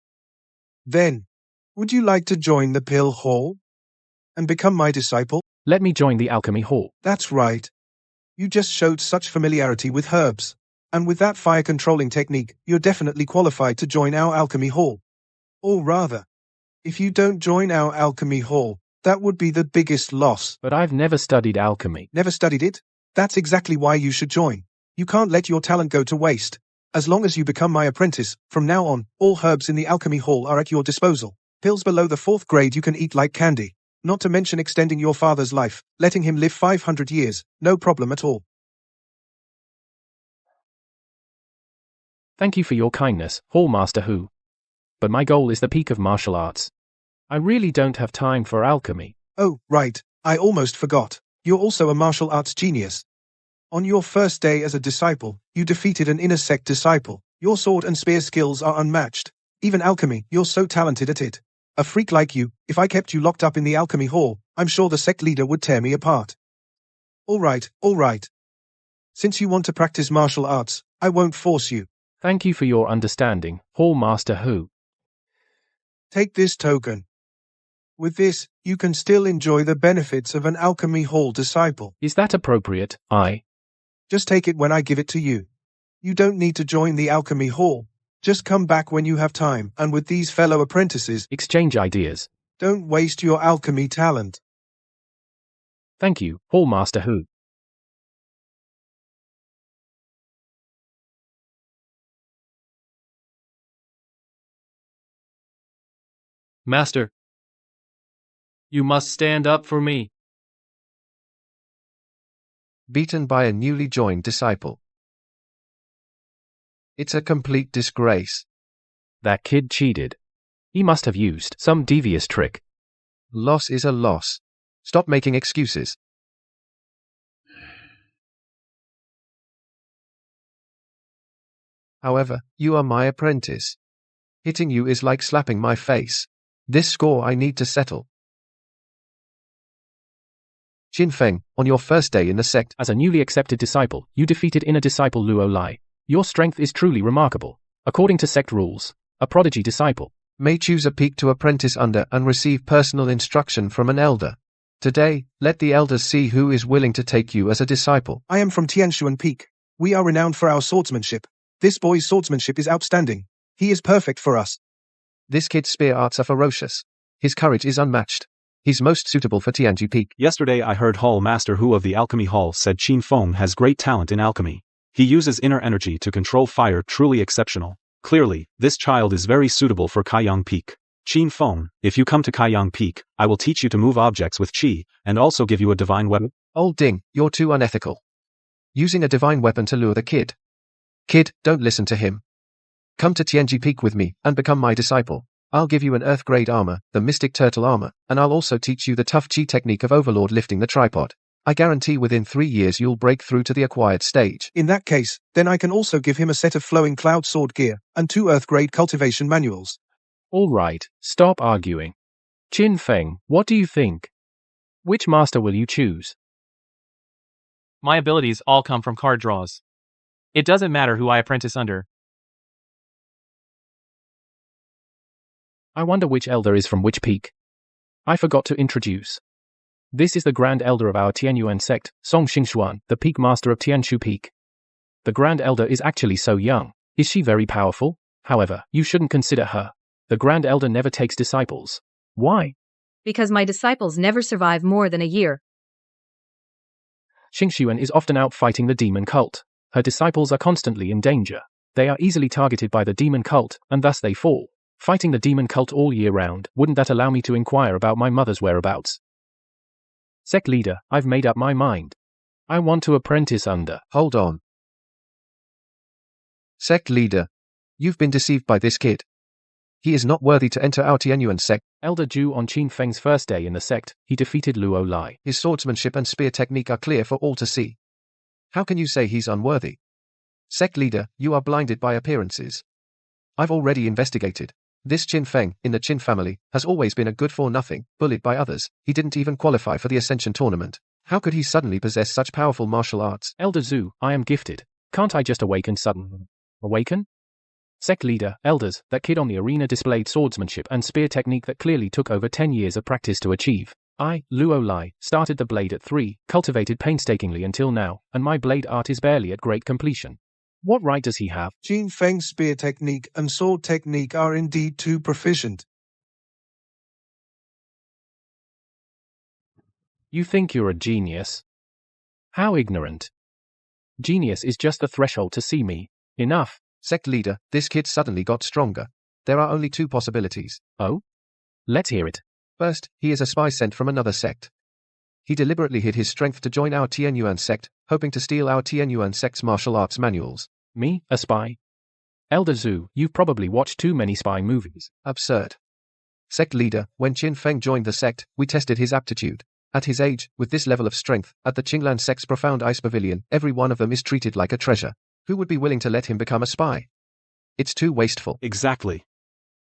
E: Then, would you like to join the pill hall? And become my disciple?
A: Let me join the alchemy hall.
E: That's right. You just showed such familiarity with herbs. And with that fire controlling technique, you're definitely qualified to join our alchemy hall. Or rather, if you don't join our alchemy hall, that would be the biggest loss.
A: But I've never studied alchemy.
E: Never studied it? That's exactly why you should join. You can't let your talent go to waste. As long as you become my apprentice, from now on, all herbs in the alchemy hall are at your disposal. Pills below the 4th grade you can eat like candy. Not to mention extending your father's life, letting him live 500 years, no problem at all.
A: Thank you for your kindness, Hall Master Hu. But my goal is the peak of martial arts. I really don't have time for alchemy.
E: Oh, right, I almost forgot. You're also a martial arts genius. On your first day as a disciple, you defeated an inner sect disciple. Your sword and spear skills are unmatched. Even alchemy, you're so talented at it. A freak like you, if I kept you locked up in the alchemy hall, I'm sure the sect leader would tear me apart. All right. Since you want to practice martial arts, I won't force you.
A: Thank you for your understanding, Hall Master Hu.
E: Take this token. With this, you can still enjoy the benefits of an alchemy hall disciple.
A: Is that appropriate?
E: Just take it when I give it to you. You don't need to join the alchemy hall. Just come back when you have time, and with these fellow apprentices,
A: exchange ideas.
E: Don't waste your alchemy talent.
A: Thank you, Hall Master Hu.
D: Master, you must stand up for me.
F: Beaten by a newly joined disciple. It's a complete disgrace.
A: That kid cheated. He must have used some devious trick.
F: Loss is a loss. Stop making excuses. However, you are my apprentice. Hitting you is like slapping my face. This score I need to settle. Qin Feng, on your first day in the sect,
A: as a newly accepted disciple, you defeated inner disciple Luo Lai. Your strength is truly remarkable. According to sect rules, a prodigy disciple
F: may choose a peak to apprentice under and receive personal instruction from an elder. Today, let the elders see who is willing to take you as a disciple.
E: I am from Tianshuan Peak. We are renowned for our swordsmanship. This boy's swordsmanship is outstanding. He is perfect for us.
F: This kid's spear arts are ferocious. His courage is unmatched. He's most suitable for Tianji Peak.
B: Yesterday I heard Hall Master Hu of the Alchemy Hall said Qin Feng has great talent in alchemy. He uses inner energy to control fire, truly exceptional. Clearly, this child is very suitable for Kaiyang Peak. Qin Feng, if you come to Kaiyang Peak, I will teach you to move objects with qi, and also give you a divine weapon.
F: Old Ding, you're too unethical. Using a divine weapon to lure the kid. Kid, don't listen to him. Come to Tianji Peak with me, and become my disciple. I'll give you an Earth-grade armor, the Mystic Turtle armor, and I'll also teach you the tough qi technique of Overlord lifting the tripod. I guarantee within 3 years you'll break through to the acquired stage.
E: In that case, then I can also give him a set of flowing cloud sword gear, and 2 Earth-grade cultivation manuals.
A: All right, stop arguing. Qin Feng, what do you think? Which master will you choose?
D: My abilities all come from card draws. It doesn't matter who I apprentice under.
A: I wonder which elder is from which peak. I forgot to introduce. This is the Grand Elder of our Tianyuan sect, Song Xingxuan, the Peak Master of Tianshu Peak. The Grand Elder is actually so young. Is she very powerful? However, you shouldn't consider her. The Grand Elder never takes disciples. Why?
I: Because my disciples never survive more than a year.
A: Xingxuan is often out fighting the demon cult. Her disciples are constantly in danger. They are easily targeted by the demon cult, and thus they fall. Fighting the demon cult all year round, wouldn't that allow me to inquire about my mother's whereabouts? Sect leader, I've made up my mind. I want to apprentice under.
F: Hold on. Sect leader, you've been deceived by this kid. He is not worthy to enter our Tianyuan sect.
A: Elder Zhu on Qin Feng's first day in the sect, he defeated Luo Lai.
F: His swordsmanship and spear technique are clear for all to see. How can you say he's unworthy? Sect leader, you are blinded by appearances. I've already investigated. This Qin Feng, in the Qin family, has always been a good-for-nothing, bullied by others. He didn't even qualify for the Ascension tournament. How could he suddenly possess such powerful martial arts?
A: Elder Zhu, I am gifted. Can't I just awaken suddenly? Awaken? Sect leader, elders, that kid on the arena displayed swordsmanship and spear technique that clearly took over 10 years of practice to achieve. I, Luo Lai, started the blade at 3, cultivated painstakingly until now, and my blade art is barely at great completion. What right does he have?
E: Qin Feng's spear technique and sword technique are indeed too proficient.
A: You think you're a genius? How ignorant. Genius is just the threshold to see me. Enough.
F: Sect leader, this kid suddenly got stronger. There are only 2 possibilities.
A: Oh? Let's hear it.
F: First, he is a spy sent from another sect. He deliberately hid his strength to join our Tianyuan sect, hoping to steal our Tianyuan sect's martial arts manuals.
A: Me, a spy? Elder Zhu, you've probably watched too many spy movies.
F: Absurd. Sect leader, when Qin Feng joined the sect, we tested his aptitude. At his age, with this level of strength, at the Qinglan sect's profound ice pavilion, every one of them is treated like a treasure. Who would be willing to let him become a spy? It's too wasteful.
B: Exactly.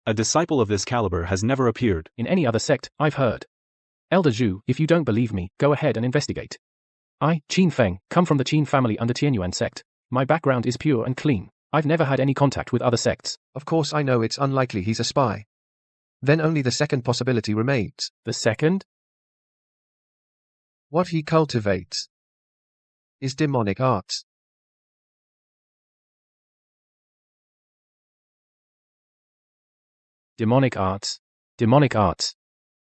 B: A disciple of this caliber has never appeared
A: in any other sect, I've heard. Elder Zhu, if you don't believe me, go ahead and investigate. I, Qin Feng, come from the Qin family under Tianyuan sect. My background is pure and clean. I've never had any contact with other sects.
F: Of course I know it's unlikely he's a spy. Then only the second possibility remains.
A: The second?
F: What he cultivates is demonic arts.
A: Demonic arts. Demonic arts.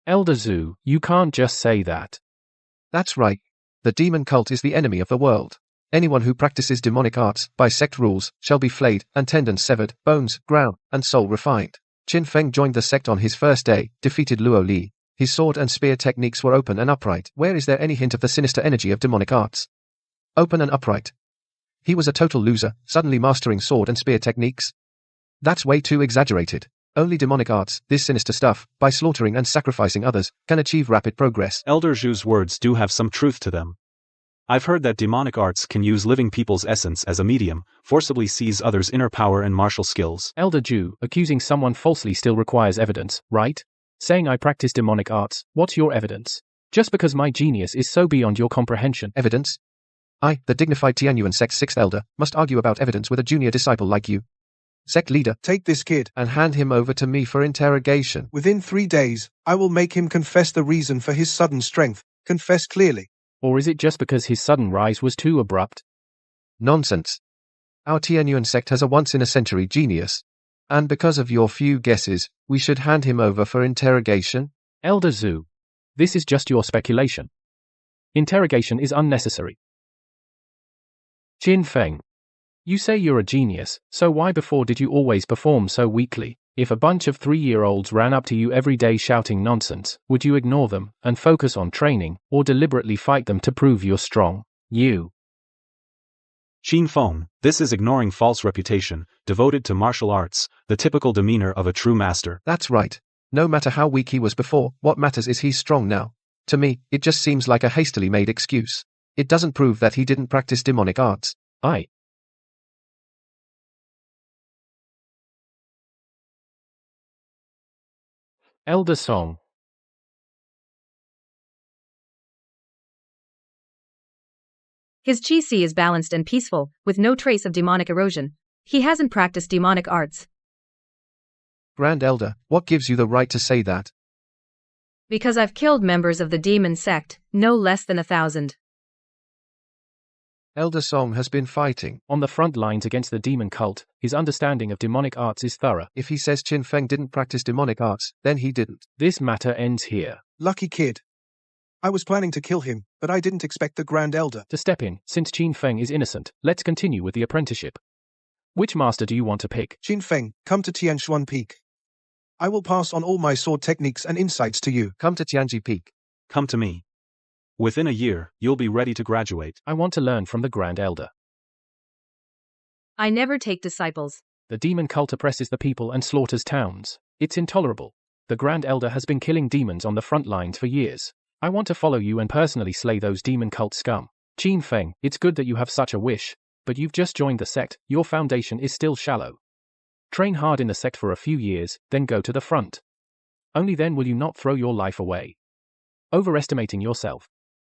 A: Elder Zhu, you can't just say that.
F: That's right. The demon cult is the enemy of the world. Anyone who practices demonic arts, by sect rules, shall be flayed, and tendons severed, bones ground, and soul refined. Qin Feng joined the sect on his first day, defeated Luo Li. His sword and spear techniques were open and upright. Where is there any hint of the sinister energy of demonic arts? Open and upright. He was a total loser, suddenly mastering sword and spear techniques. That's way too exaggerated. Only demonic arts, this sinister stuff, by slaughtering and sacrificing others, can achieve rapid progress.
B: Elder Zhu's words do have some truth to them. I've heard that demonic arts can use living people's essence as a medium, forcibly seize others' inner power and martial skills.
A: Elder Zhu, accusing someone falsely still requires evidence, right? Saying I practice demonic arts, what's your evidence? Just because my genius is so beyond your comprehension.
F: Evidence? I, the dignified Tianyuan sect's 6th elder, must argue about evidence with a junior disciple like you. Sect leader,
E: take this kid
F: and hand him over to me for interrogation.
E: Within 3 days, I will make him confess the reason for his sudden strength. Confess clearly.
A: Or is it just because his sudden rise was too abrupt?
F: Nonsense. Our Tianyuan sect has a once-in-a-century genius. And because of your few guesses, we should hand him over for interrogation?
A: Elder Zhu, This is just your speculation. Interrogation is unnecessary. Qin Feng. You say you're a genius, so why before did you always perform so weakly? If a bunch of 3-year-olds ran up to you every day shouting nonsense, would you ignore them and focus on training, or deliberately fight them to prove you're strong? You.
B: Qin Feng, this is ignoring false reputation, devoted to martial arts, the typical demeanor of a true master.
F: That's right. No matter how weak he was before, what matters is he's strong now. To me, it just seems like a hastily made excuse. It doesn't prove that he didn't practice demonic arts.
A: Elder Song.
I: His chi is balanced and peaceful, with no trace of demonic erosion. He hasn't practiced demonic arts.
F: Grand Elder, what gives you the right to say that?
I: Because I've killed members of the demon sect, no less than 1,000.
F: Elder Song has been fighting
A: on the front lines against the demon cult. His understanding of demonic arts is thorough.
F: If he says Qin Feng didn't practice demonic arts, then he didn't.
A: This matter ends here.
E: Lucky kid. I was planning to kill him, but I didn't expect the Grand Elder
A: to step in. Since Qin Feng is innocent, let's continue with the apprenticeship. Which master do you want to pick?
E: Qin Feng, come to Tianshuan Peak. I will pass on all my sword techniques and insights to you.
F: Come to Tianji Peak.
B: Come to me. Within a year, you'll be ready to graduate.
A: I want to learn from the Grand Elder.
I: I never take disciples.
A: The demon cult oppresses the people and slaughters towns. It's intolerable. The Grand Elder has been killing demons on the front lines for years. I want to follow you and personally slay those demon cult scum. Qin Feng, it's good that you have such a wish, but you've just joined the sect. Your foundation is still shallow. Train hard in the sect for a few years, then go to the front. Only then will you not throw your life away. Overestimating yourself.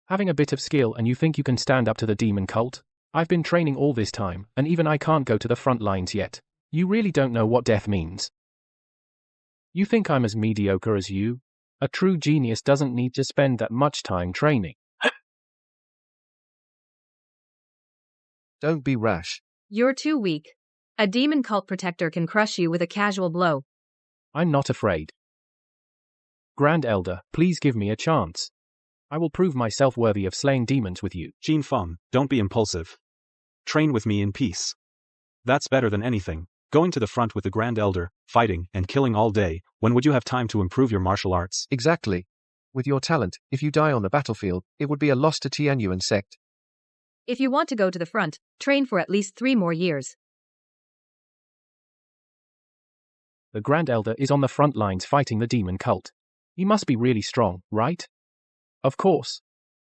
A: Having a bit of skill and you think you can stand up to the demon cult? I've been training all this time, and even I can't go to the front lines yet. You really don't know what death means. You think I'm as mediocre as you? A true genius doesn't need to spend that much time training.
F: Don't be rash.
I: You're too weak. A demon cult protector can crush you with a casual blow.
A: I'm not afraid. Grand Elder, please give me a chance. I will prove myself worthy of slaying demons with you.
B: Qin Feng, don't be impulsive. Train with me in peace. That's better than anything. Going to the front with the Grand Elder, fighting and killing all day, when would you have time to improve your martial arts?
F: Exactly. With your talent, if you die on the battlefield, it would be a loss to Tianyuan sect.
I: If you want to go to the front, train for at least 3 more years.
A: The Grand Elder is on the front lines fighting the demon cult. He must be really strong, right? Of course.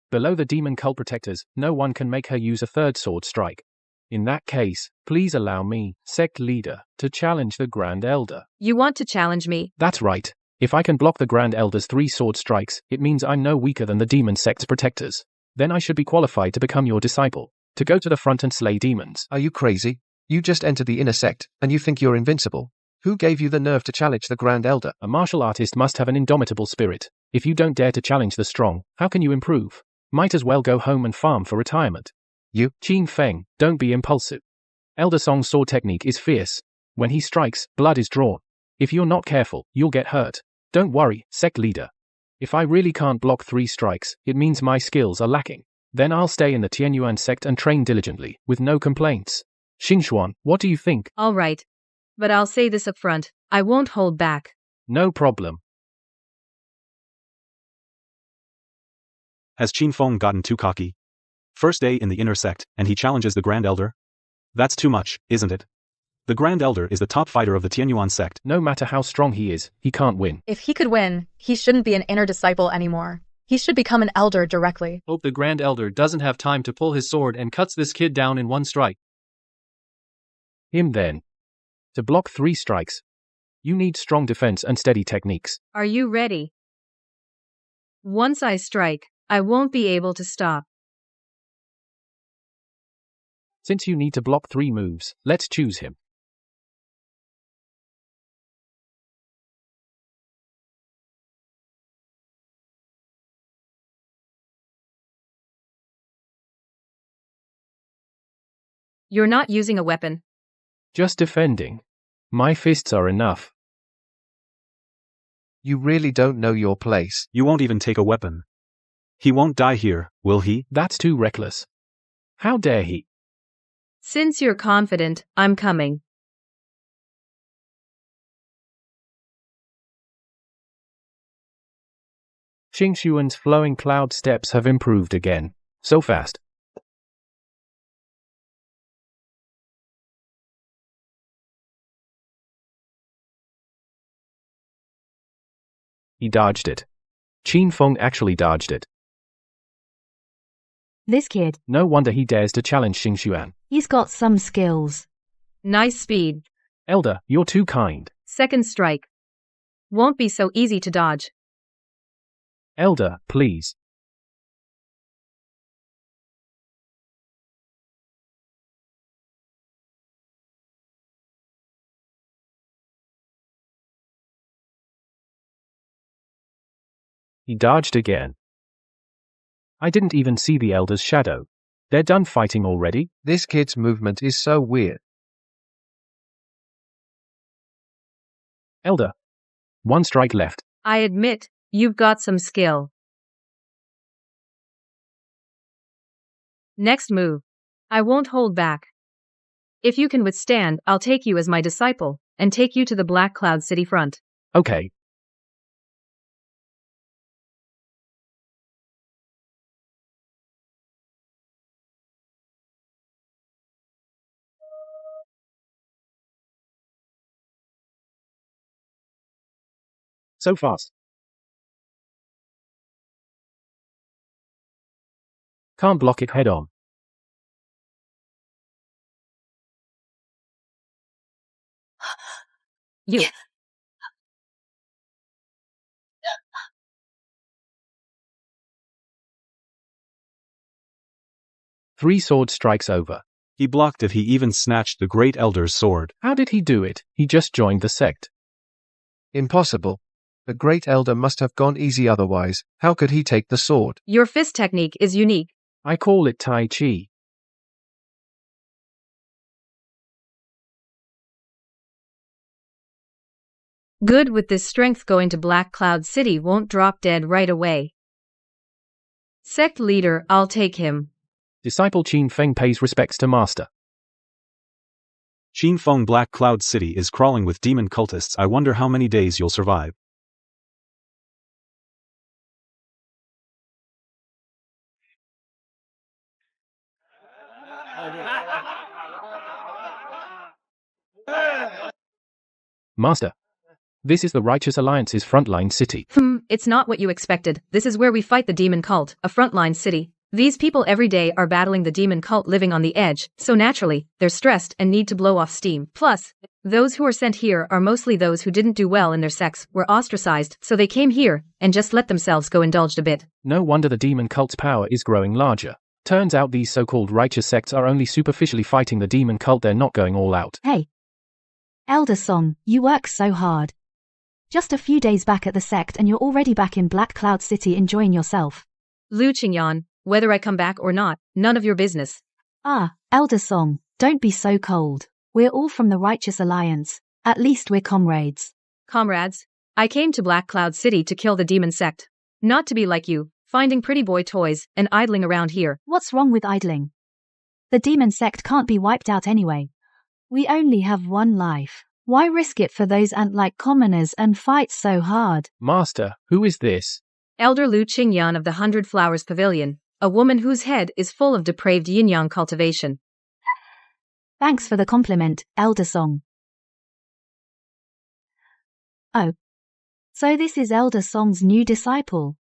A: Below the demon cult protectors, no one can make her use a third sword strike. In that case, please allow me, sect leader, to challenge the Grand Elder.
I: You want to challenge me?
A: That's right. If I can block the Grand Elder's 3 sword strikes, it means I'm no weaker than the demon sect's protectors. Then I should be qualified to become your disciple, to go to the front and slay demons.
F: Are you crazy? You just entered the inner sect, and you think you're invincible. Who gave you the nerve to challenge the Grand Elder?
A: A martial artist must have an indomitable spirit. If you don't dare to challenge the strong, how can you improve? Might as well go home and farm for retirement.
F: You,
A: Qin Feng, don't be impulsive. Elder Song's sword technique is fierce. When he strikes, blood is drawn. If you're not careful, you'll get hurt. Don't worry, sect leader. If I really can't block 3 strikes, it means my skills are lacking. Then I'll stay in the Tianyuan sect and train diligently, with no complaints. Xingxuan, what do you think?
I: All right. But I'll say this up front, I won't hold back.
A: No problem.
B: Has Qin Feng gotten too cocky? First day in the inner sect, and he challenges the Grand Elder? That's too much, isn't it? The Grand Elder is the top fighter of the Tianyuan sect.
A: No matter how strong he is, he can't win.
H: If he could win, he shouldn't be an inner disciple anymore. He should become an elder directly.
D: Hope the Grand Elder doesn't have time to pull his sword and cuts this kid down in one strike.
A: Him then. To block 3 strikes, you need strong defense and steady techniques.
I: Are you ready? Once I strike, I won't be able to stop.
A: Since you need to block 3 moves, let's choose him.
I: You're not using a weapon.
A: Just defending. My fists are enough.
F: You really don't know your place.
B: You won't even take a weapon. He won't die here, will he?
A: That's too reckless. How dare he?
I: Since you're confident, I'm coming.
A: Qingshuan's flowing cloud steps have improved again. So fast. He dodged it. Qin Feng actually dodged it.
J: This kid,
A: No wonder he dares to challenge Qingshuan.
J: he's got some skills.
I: Nice speed.
A: Elder, you're too kind.
I: Second strike. Won't be so easy to dodge.
A: Elder, please. He dodged again. I didn't even see the Elder's shadow. They're done fighting already?
F: This kid's movement is so weird.
A: Elder. One strike left.
I: I admit, you've got some skill. Next move. I won't hold back. If you can withstand, I'll take you as my disciple, and take you to the Black Cloud City front.
A: Okay. So fast. Can't block it head on.
I: You.
A: Three sword strikes over.
B: He blocked it. He even snatched the Great Elder's sword.
A: How did he do it? He just joined the sect.
F: Impossible. The Great Elder must have gone easy otherwise. How could he take the sword?
I: Your fist technique is unique.
A: I call it Tai Chi.
I: Good, with this strength, going to Black Cloud City won't drop dead right away. Sect leader, I'll take him.
A: Disciple Qin Feng pays respects to master.
B: Qin Feng. Black Cloud City is crawling with demon cultists. I wonder how many days you'll survive.
A: Master. This is the Righteous Alliance's frontline city.
I: It's not what you expected. This is where we fight the demon cult, a frontline city. These people every day are battling the demon cult, living on the edge, so naturally, they're stressed and need to blow off steam. Plus, those who are sent here are mostly those who didn't do well in their sects, were ostracized, so they came here and just let themselves go indulged a bit.
A: No wonder the demon cult's power is growing larger. Turns out these so-called righteous sects are only superficially fighting the demon cult, they're not going all out.
J: Hey. Elder Song, you work so hard. Just a few days back at the sect and you're already back in Black Cloud City enjoying yourself.
I: Lu Qingyan, whether I come back or not, none of your business.
J: Ah, Elder Song, don't be so cold. We're all from the Righteous Alliance. At least we're comrades.
I: Comrades, I came to Black Cloud City to kill the demon sect. Not to be like you, finding pretty boy toys and idling around here.
J: What's wrong with idling? The demon sect can't be wiped out anyway. We only have one life. Why risk it for those ant-like commoners and fight so hard?
A: Master, who is this?
I: Elder Lu Qingyan of the 100 Flowers Pavilion, a woman whose head is full of depraved yin-yang cultivation.
J: Thanks for the compliment, Elder Song. Oh. So this is Elder Song's new disciple.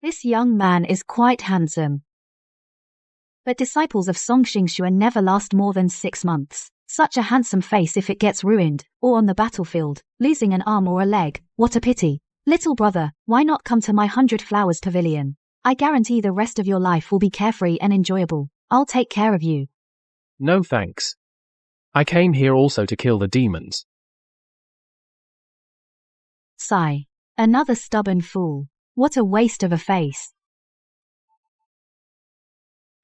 J: This young man is quite handsome. But disciples of Song Qingshuan never last more than 6 months. Such a handsome face if it gets ruined, or on the battlefield, losing an arm or a leg, what a pity. Little brother, why not come to my 100 Flowers Pavilion? I guarantee the rest of your life will be carefree and enjoyable. I'll take care of you.
A: No thanks. I came here also to kill the demons.
J: Sigh. Another stubborn fool. What a waste of a face.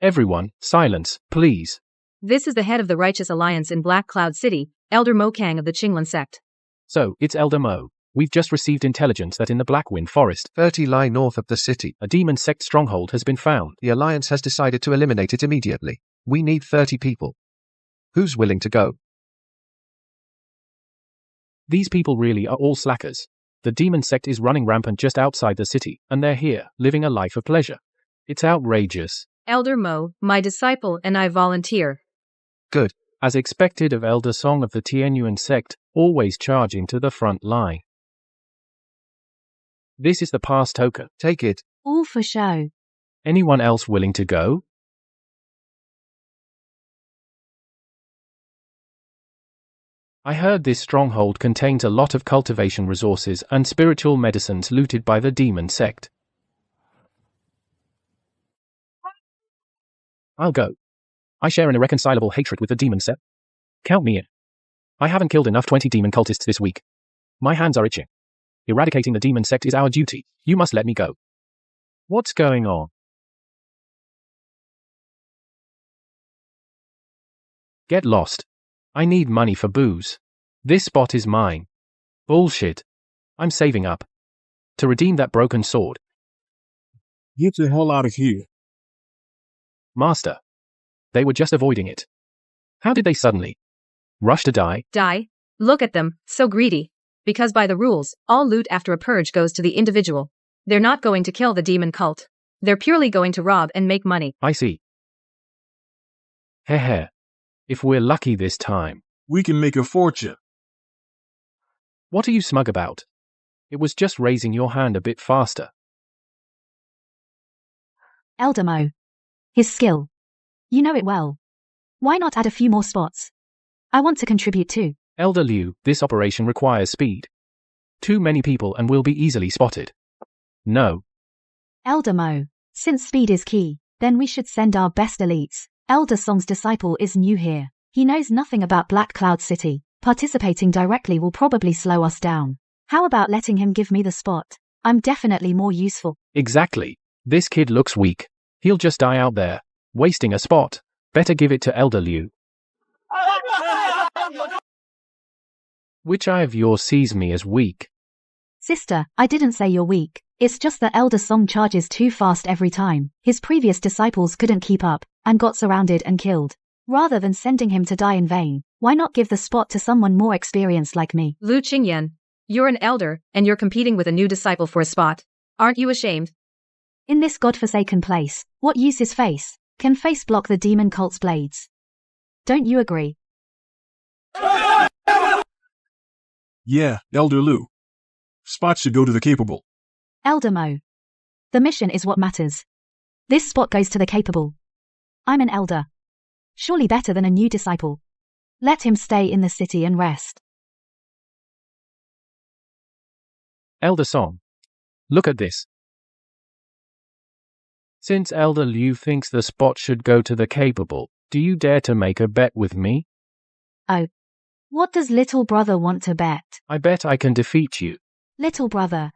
A: Everyone, silence, please.
I: This is the head of the Righteous Alliance in Black Cloud City, Elder Mo Kang of the Qinglan sect.
A: So, it's Elder Mo. We've just received intelligence that in the Blackwind Forest,
F: 30 lie north of the city,
A: a demon sect stronghold has been found.
F: the Alliance has decided to eliminate it immediately. We need 30 people. Who's willing to go?
A: These people really are all slackers. The demon sect is running rampant just outside the city, and they're here, living a life of pleasure. It's outrageous.
I: Elder Mo, my disciple, and I volunteer.
F: Good.
A: As expected of Elder Song of the Tianyuan sect, always charging to the front line. This is the pass token.
F: Take it.
J: All for show.
A: Anyone else willing to go? I heard this stronghold contains a lot of cultivation resources and spiritual medicines looted by the demon sect. I'll go. I share an irreconcilable hatred with the demon sect. Count me in. I haven't killed enough 20 demon cultists this week. My hands are itching. Eradicating the demon sect is our duty. You must let me go. What's going on? Get lost. I need money for booze. This spot is mine. Bullshit. I'm saving up. To redeem that broken sword.
G: Get the hell out of here.
A: Master. They were just avoiding it. How did they suddenly rush to die?
I: Die? Look at them, so greedy. Because by the rules, all loot after a purge goes to the individual. They're not going to kill the demon cult. They're purely going to rob and make money.
A: I see. Heh. If we're lucky this time.
G: We can make a fortune.
A: What are you smug about? It was just raising your hand a bit faster.
J: Elder Mo. His skill. You know it well. Why not add a few more spots? I want to contribute too.
A: Elder Liu, this operation requires speed. Too many people and will be easily spotted. No.
J: Elder Mo. Since speed is key, then we should send our best elites. Elder Song's disciple is new here. He knows nothing about Black Cloud City. Participating directly will probably slow us down. How about letting him give me the spot? I'm definitely more useful.
A: Exactly. This kid looks weak. He'll just die out there, wasting a spot. Better give it to Elder Liu. Which eye of yours sees me as weak?
J: Sister, I didn't say you're weak. It's just that Elder Song charges too fast every time. His previous disciples couldn't keep up, and got surrounded and killed. Rather than sending him to die in vain, why not give the spot to someone more experienced like me?
I: Lu Qingyan, you're an elder, and you're competing with a new disciple for a spot. Aren't you ashamed?
J: In this godforsaken place, what use is face? Can face block the demon cult's blades? Don't you agree?
G: Yeah, Elder Liu. Spots should go to the capable.
J: Elder Mo. The mission is what matters. This spot goes to the capable. I'm an elder. Surely better than a new disciple. Let him stay in the city and rest.
A: Elder Song. Look at this. Since Elder Liu thinks the spot should go to the capable, do you dare to make a bet with me?
J: Oh. What does little brother want to bet?
A: I bet I can defeat you.
J: Little brother.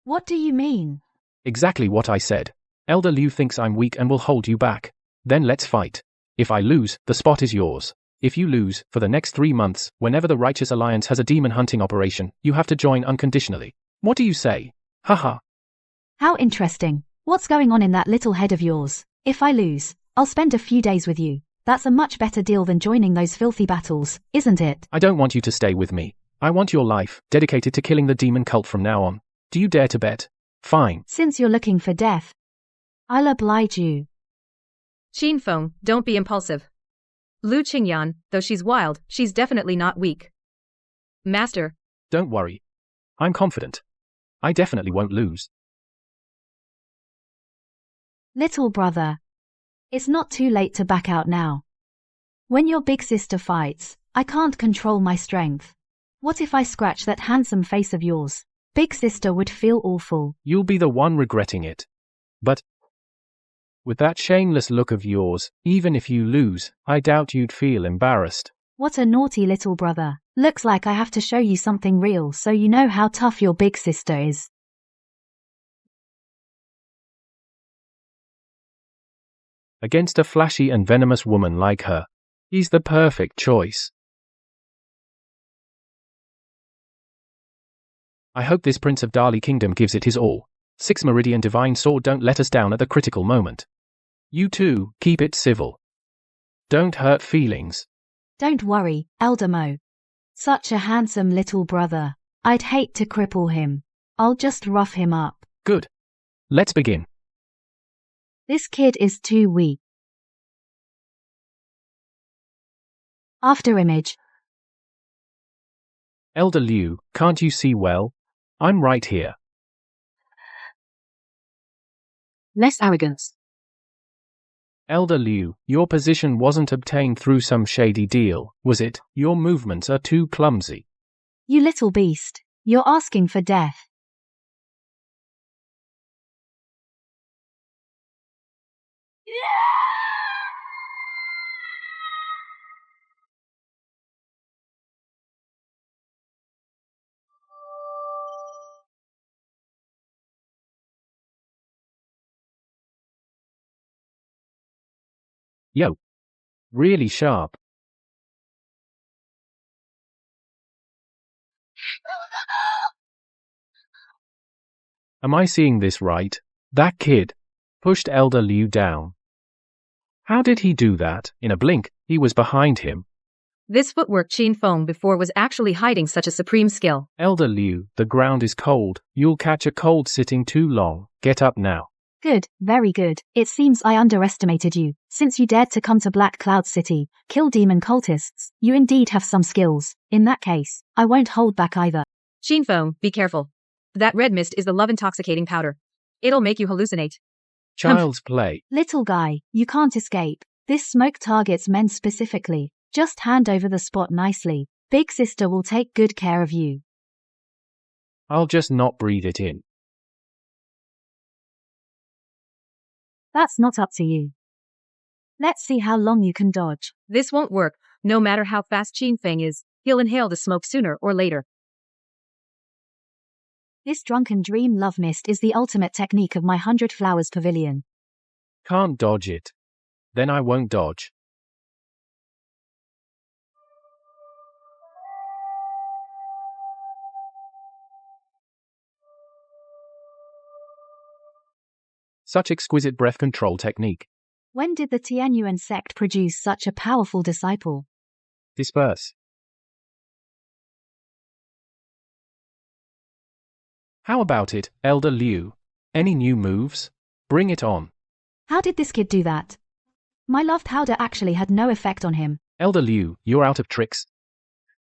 J: What do you mean?
A: Exactly what I said. Elder Liu thinks I'm weak and will hold you back. Then let's fight. If I lose, the spot is yours. If you lose, for the next 3 months, whenever the Righteous Alliance has a demon hunting operation, you have to join unconditionally. What do you say? Haha.
J: How interesting. What's going on in that little head of yours? If I lose, I'll spend a few days with you. That's a much better deal than joining those filthy battles, isn't it?
A: I don't want you to stay with me. I want your life, dedicated to killing the demon cult from now on. Do you dare to bet? Fine.
J: Since you're looking for death, I'll oblige you.
I: Qin Feng, don't be impulsive. Lu Qingyan, though she's wild, she's definitely not weak. Master.
A: Don't worry. I'm confident. I definitely won't lose.
J: Little brother. It's not too late to back out now. When your big sister fights, I can't control my strength. What if I scratch that handsome face of yours? Big sister would feel awful.
A: You'll be the one regretting it. But with that shameless look of yours, even if you lose, I doubt you'd feel embarrassed.
J: What a naughty little brother. Looks like I have to show you something real so you know how tough your big sister is.
A: Against a flashy and venomous woman like her, he's the perfect choice. I hope this Prince of Dali Kingdom gives it his all. 6 Meridian Divine Sword, don't let us down at the critical moment. You too, keep it civil. Don't hurt feelings.
J: Don't worry, Elder Mo. Such a handsome little brother. I'd hate to cripple him. I'll just rough him up.
A: Good. Let's begin.
J: This kid is too weak. After image.
A: Elder Liu, can't you see well? I'm right here.
I: Less arrogance.
A: Elder Liu, your position wasn't obtained through some shady deal, was it? Your movements are too clumsy.
J: You little beast. You're asking for death.
A: Yo. Really sharp. Am I seeing this right? That kid pushed Elder Liu down. How did he do that? In a blink, he was behind him.
I: This footwork Qin Feng before was actually hiding such a supreme skill.
A: Elder Liu, the ground is cold. You'll catch a cold sitting too long. Get up now.
J: Good, very good. It seems I underestimated you. Since you dared to come to Black Cloud City, kill demon cultists, you indeed have some skills. In that case, I won't hold back either.
I: Qin Feng, be careful. That red mist is the love-intoxicating powder. It'll make you hallucinate.
A: Child's play.
J: Little guy, you can't escape. This smoke targets men specifically. Just hand over the spot nicely. Big sister will take good care of you.
A: I'll just not breathe it in.
J: That's not up to you. Let's see how long you can dodge.
I: This won't work. No matter how fast Qin Feng is, he'll inhale the smoke sooner or later.
J: This drunken dream love mist is the ultimate technique of my 100 Flowers Pavilion.
A: Can't dodge it. Then I won't dodge. Such exquisite breath control technique.
J: When did the Tianyuan sect produce such a powerful disciple?
A: Disperse. How about it, Elder Liu? Any new moves? Bring it on.
J: How did this kid do that? My love powder actually had no effect on him.
A: Elder Liu, you're out of tricks.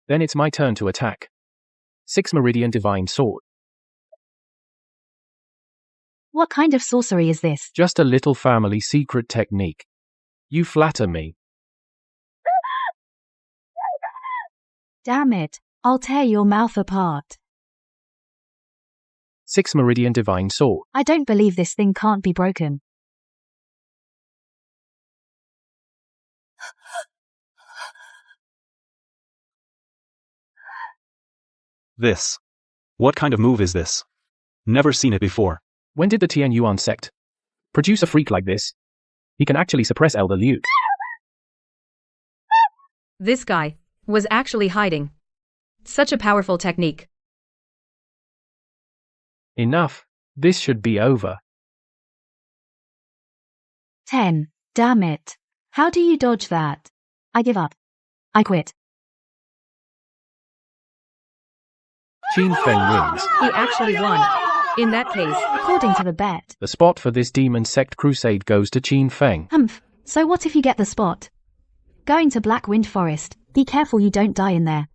A: Then it's my turn to attack. 6 Meridian Divine Sword.
J: What kind of sorcery is this?
A: Just a little family secret technique. You flatter me.
J: Damn it, I'll tear your mouth apart.
A: 6 Meridian Divine Sword.
J: I don't believe this thing can't be broken.
B: This. What kind of move is this? Never seen it before.
A: When did the Tianyuan sect produce a freak like this? He can actually suppress Elder Liu.
I: This guy was actually hiding. Such a powerful technique.
A: Enough. This should be over.
J: 10. Damn it. How do you dodge that? I give up. I quit.
A: Qin Feng wins.
I: He actually won. In that case,
J: According to the bet.
A: The spot for this demon sect crusade goes to Qin Feng.
J: Humph. So what if you get the spot? Going to Black Wind Forest. Be careful you don't die in there.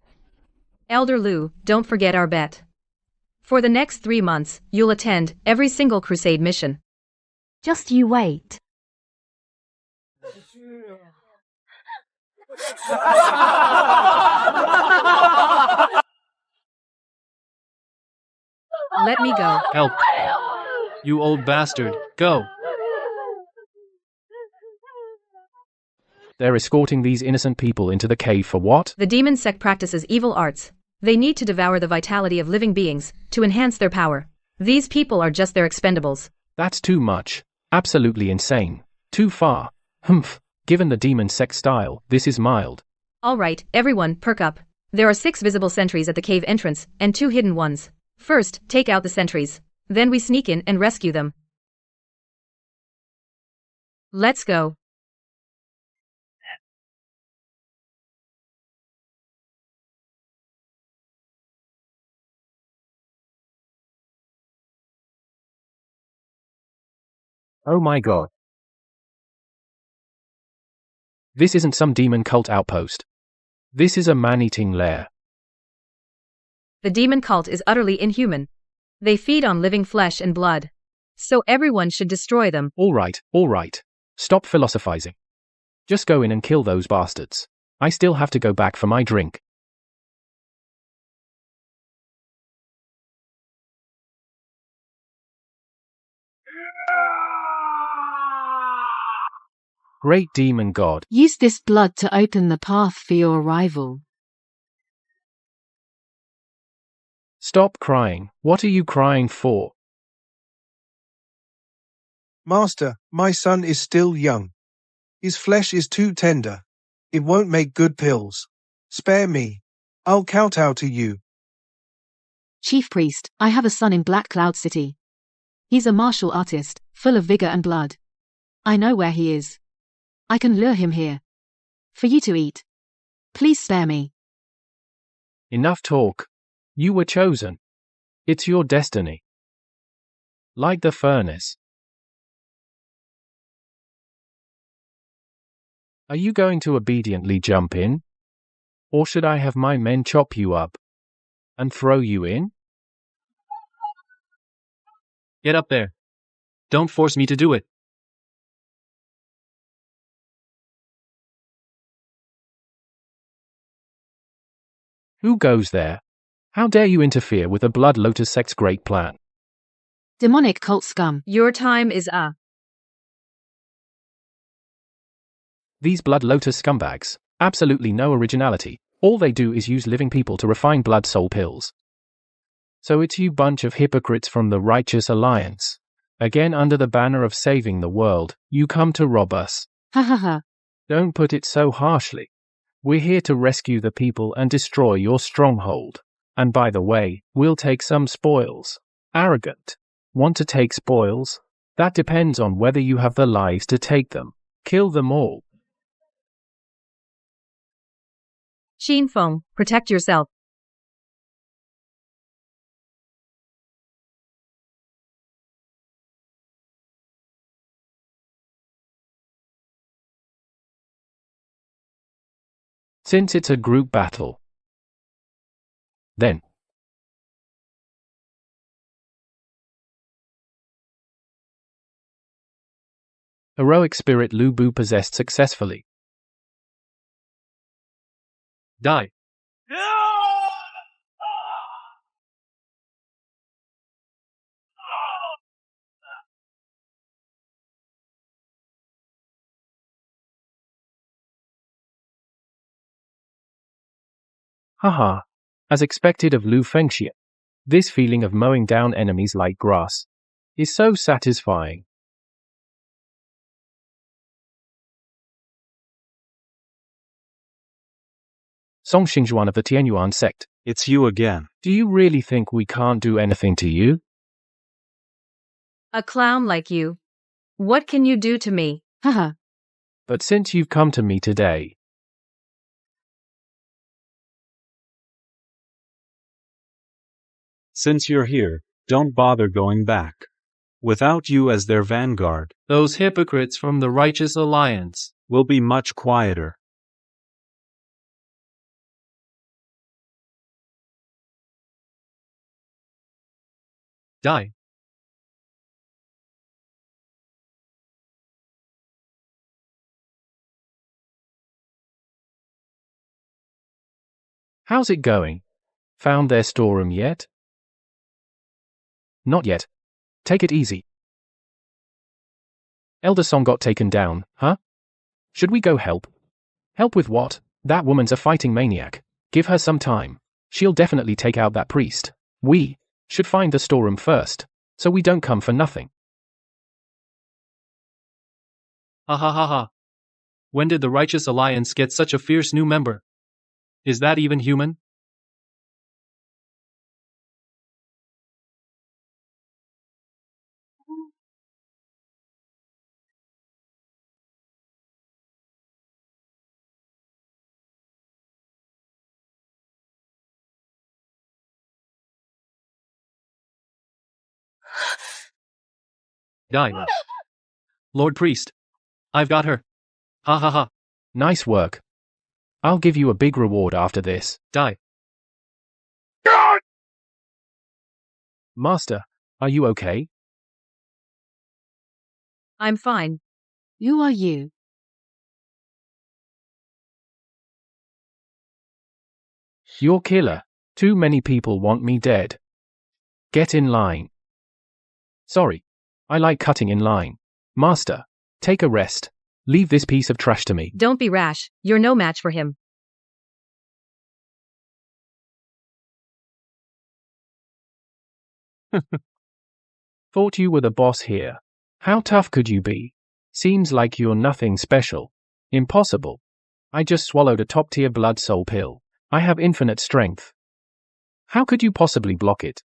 I: Elder Liu, don't forget our bet. For the next 3 months, you'll attend every single crusade mission.
J: Just you wait.
I: Let me go.
D: Help. You old bastard. Go.
A: They're escorting these innocent people into the cave for what?
I: The demon sect practices evil arts. They need to devour the vitality of living beings to enhance their power. These people are just their expendables.
A: That's too much. Absolutely insane. Too far. Humph. Given the demon sect style, this is mild.
I: All right, everyone, perk up. There are 6 visible sentries at the cave entrance, and 2 hidden ones. First, take out the sentries. Then we sneak in and rescue them. Let's go.
A: Oh my god. This isn't some demon cult outpost. This is a man-eating lair.
I: The demon cult is utterly inhuman. They feed on living flesh and blood. So everyone should destroy them.
A: All right. Stop philosophizing. Just go in and kill those bastards. I still have to go back for my drink. Great demon god.
K: Use this blood to open the path for your arrival.
A: Stop crying. What are you crying for?
E: Master, my son is still young. His flesh is too tender. It won't make good pills. Spare me. I'll kowtow to you.
K: Chief Priest, I have a son in Black Cloud City. He's a martial artist, full of vigor and blood. I know where he is. I can lure him here. For you to eat. Please spare me.
A: Enough talk. You were chosen. It's your destiny. Light the furnace. Are you going to obediently jump in? Or should I have my men chop you up and throw you in?
D: Get up there. Don't force me to do it.
A: Who goes there? How dare you interfere with the Blood Lotus sect's great plan?
K: Demonic cult scum.
I: Your time is up.
A: These Blood Lotus scumbags, absolutely no originality. All they do is use living people to refine blood soul pills. So it's you bunch of hypocrites from the Righteous Alliance. Again under the banner of saving the world, you come to rob us.
K: Ha ha ha.
A: Don't put it so harshly. We're here to rescue the people and destroy your stronghold. And by the way, we'll take some spoils. Arrogant. Want to take spoils? That depends on whether you have the lives to take them. Kill them all.
I: Xin Feng, protect yourself.
A: Since it's a group battle, then heroic spirit Lu Bu possessed successfully.
D: Die.
A: Haha. As expected of Lu Fengxian, this feeling of mowing down enemies like grass is so satisfying. Song Xingzhuan of the Tianyuan sect.
B: It's you again.
A: Do you really think we can't do anything to you?
I: A clown like you. What can you do to me?
K: Haha.
A: But since you've come to me today,
B: Since you're here, don't bother going back. Without you as their vanguard,
D: Those hypocrites from the Righteous Alliance.
B: we'll be much quieter.
D: Die.
A: how's it going? Found their storeroom yet? Not yet. Take it easy. Elder Song got taken down, huh? Should we go help? Help with what? That woman's a fighting maniac. Give her some time. She'll definitely take out that priest. We should find the storeroom first, so we don't come for nothing.
D: Ha ha ha ha. When did the Righteous Alliance get such a fierce new member? Is that even human? Die. Lord Priest. I've got her. Ha ha ha.
A: Nice work. I'll give you a big reward after this.
D: Die.
A: Master, are you okay?
I: I'm fine.
K: Who are you?
A: Your killer. Too many people want me dead. Get in line. Sorry. I like cutting in line. Master, take a rest. Leave this piece of trash to me.
I: Don't be rash. You're no match for him.
A: Thought you were the boss here. How tough could you be? Seems like you're nothing special. Impossible. I just swallowed a top-tier blood soul pill. I have infinite strength. How could you possibly block it?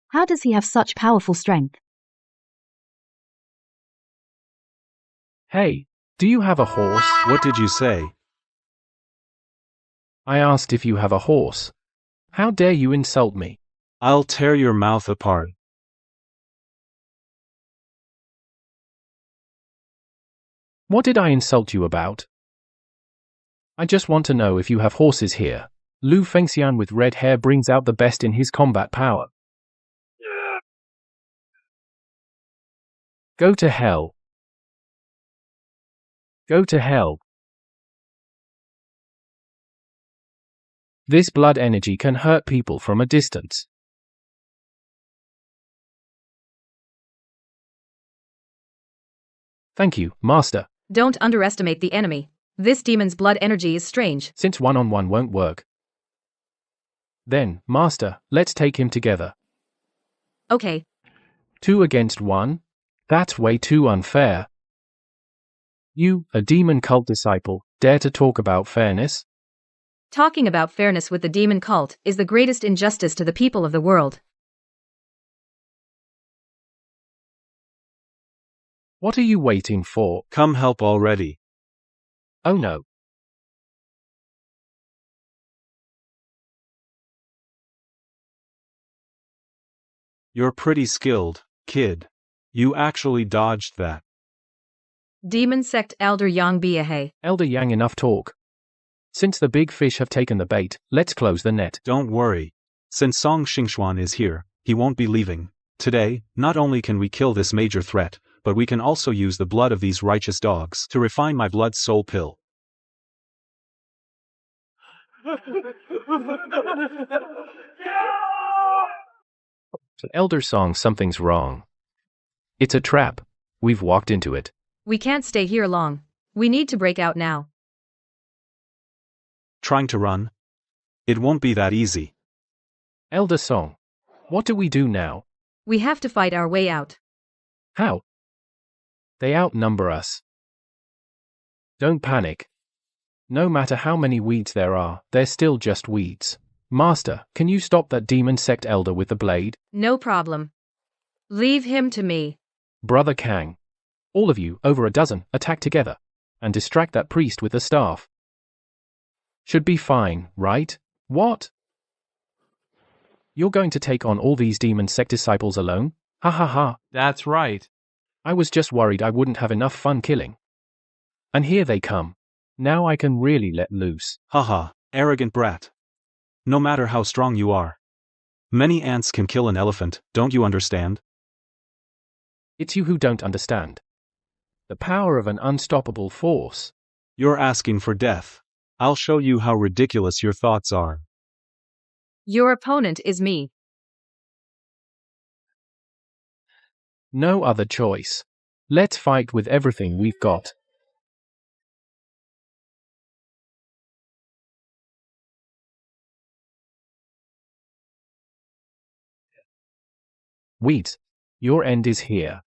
J: How does he have such powerful strength?
A: Hey, do you have a horse?
B: What did you say?
A: I asked if you have a horse. How dare you insult me?
B: I'll tear your mouth apart.
A: What did I insult you about? I just want to know if you have horses here. Lu Fengxian with red hair brings out the best in his combat power. Go to hell. Go to hell. This blood energy can hurt people from a distance. Thank you, Master.
I: Don't underestimate the enemy. This demon's blood energy is strange.
A: Since one-on-one won't work. Then, Master, let's take him together.
I: Okay.
A: 2 against 1? That's way too unfair. You, a demon cult disciple, dare to talk about fairness?
I: Talking about fairness with the demon cult is the greatest injustice to the people of the world.
A: What are you waiting for?
B: Come help already.
A: Oh no.
B: You're pretty skilled, kid. You actually dodged that.
I: Demon sect Elder Yang Biahe.
A: Elder Yang, enough talk. Since the big fish have taken the bait, let's close the net.
B: Don't worry. Since Song Xingxuan is here, he won't be leaving. Today, not only can we kill this major threat, but we can also use the blood of these righteous dogs to refine my blood soul pill.
A: Elder Song, something's wrong. It's a trap. We've walked into it.
I: We can't stay here long. We need to break out now.
B: Trying to run? It won't be that easy.
A: Elder Song, what do we do now?
I: We have to fight our way out.
A: How? They outnumber us. Don't panic. No matter how many weeds there are, they're still just weeds. Master, can you stop that demon sect elder with the blade?
I: No problem. Leave him to me.
A: Brother Kang. All of you, over a dozen, attack together. And distract that priest with the staff. Should be fine, right? What? You're going to take on all these demon sect disciples alone? Ha ha ha.
D: That's right.
A: I was just worried I wouldn't have enough fun killing. And here they come. Now I can really let loose.
B: Haha, arrogant brat. No matter how strong you are. Many ants can kill an elephant, don't you understand?
A: It's you who don't understand. The power of an unstoppable force.
B: You're asking for death. I'll show you how ridiculous your thoughts are.
I: Your opponent is me.
A: No other choice. Let's fight with everything we've got. Weeds, your end is here.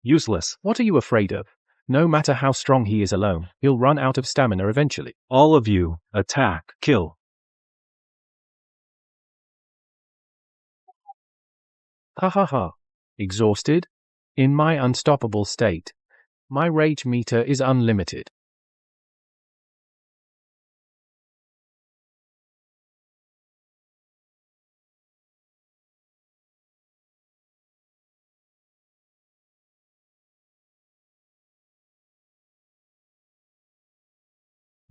B: Useless.
A: What are you afraid of? No matter how strong he is alone, he'll run out of stamina eventually.
B: All of you, attack, kill.
A: Ha ha ha. Exhausted? In my unstoppable state. My rage meter is unlimited.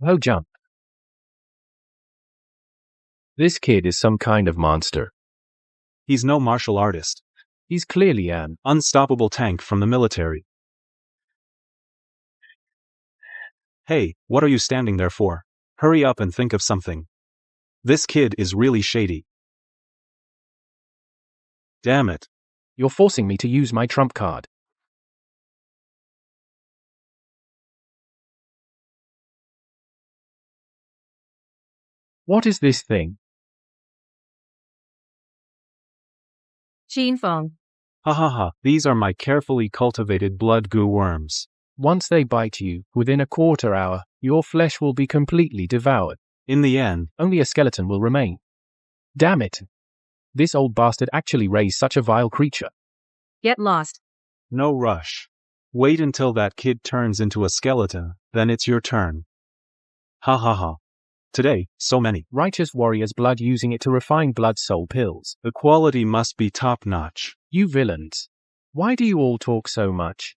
A: Oh, jump. This kid is some kind of monster.
B: He's no martial artist.
A: He's clearly an
B: unstoppable tank from the military. Hey, what are you standing there for? Hurry up and think of something. This kid is really shady. Damn it.
A: You're forcing me to use my trump card. What is this thing?
I: Qin Feng.
B: Ha ha ha, these are my carefully cultivated blood goo worms.
A: Once they bite you, within a quarter hour, your flesh will be completely devoured.
B: In the end,
A: only a skeleton will remain. Damn it. This old bastard actually raised such a vile creature.
I: Get lost.
B: No rush. Wait until that kid turns into a skeleton, then it's your turn. Ha ha ha. Today, so many
A: righteous warriors' blood using it to refine blood soul pills.
B: The quality must be top-notch.
A: You villains. Why do you all talk so much?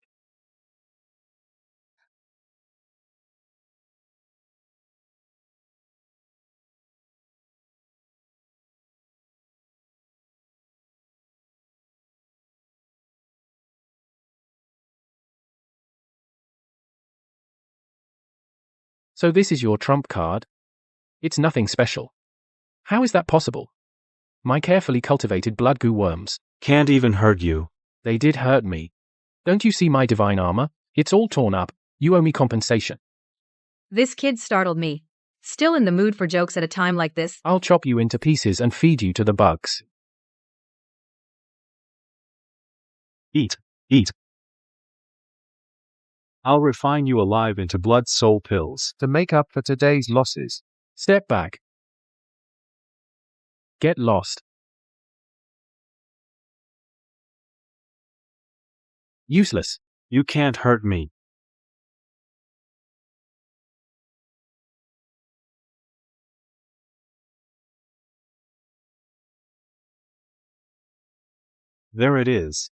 A: So this is your trump card? It's nothing special. How is that possible? My carefully cultivated blood goo worms
B: can't even hurt you.
A: They did hurt me. Don't you see my divine armor? It's all torn up. You owe me compensation.
I: This kid startled me. Still in the mood for jokes at a time like this?
A: I'll chop you into pieces and feed you to the bugs.
B: Eat, eat. I'll refine you alive into blood soul pills
F: to make up for today's losses.
A: Step back. Get lost. Useless.
B: You can't hurt me. There it is.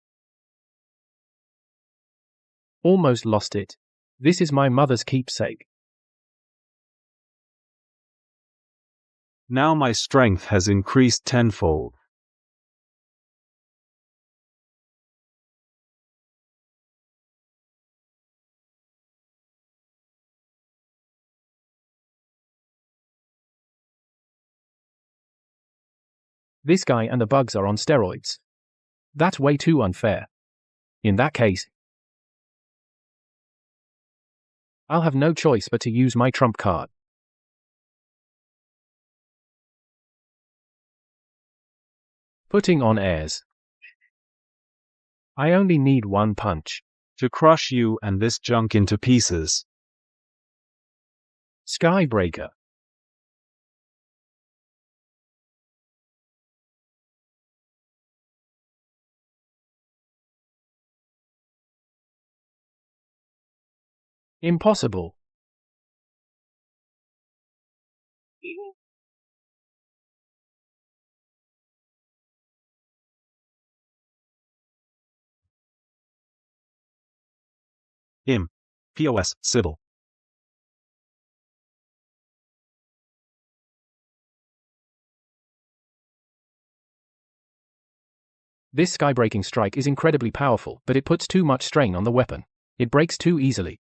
A: Almost lost it. This is my mother's keepsake.
B: Now my strength has increased tenfold.
A: This guy and the bugs are on steroids. That's way too unfair. In that case, I'll have no choice but to use my trump card. Putting on airs. I only need one punch
B: to crush you and this junk into pieces.
A: Skybreaker. Impossible.
B: POS, Sybil.
A: This skybreaking strike is incredibly powerful, but it puts too much strain on the weapon. It breaks too easily.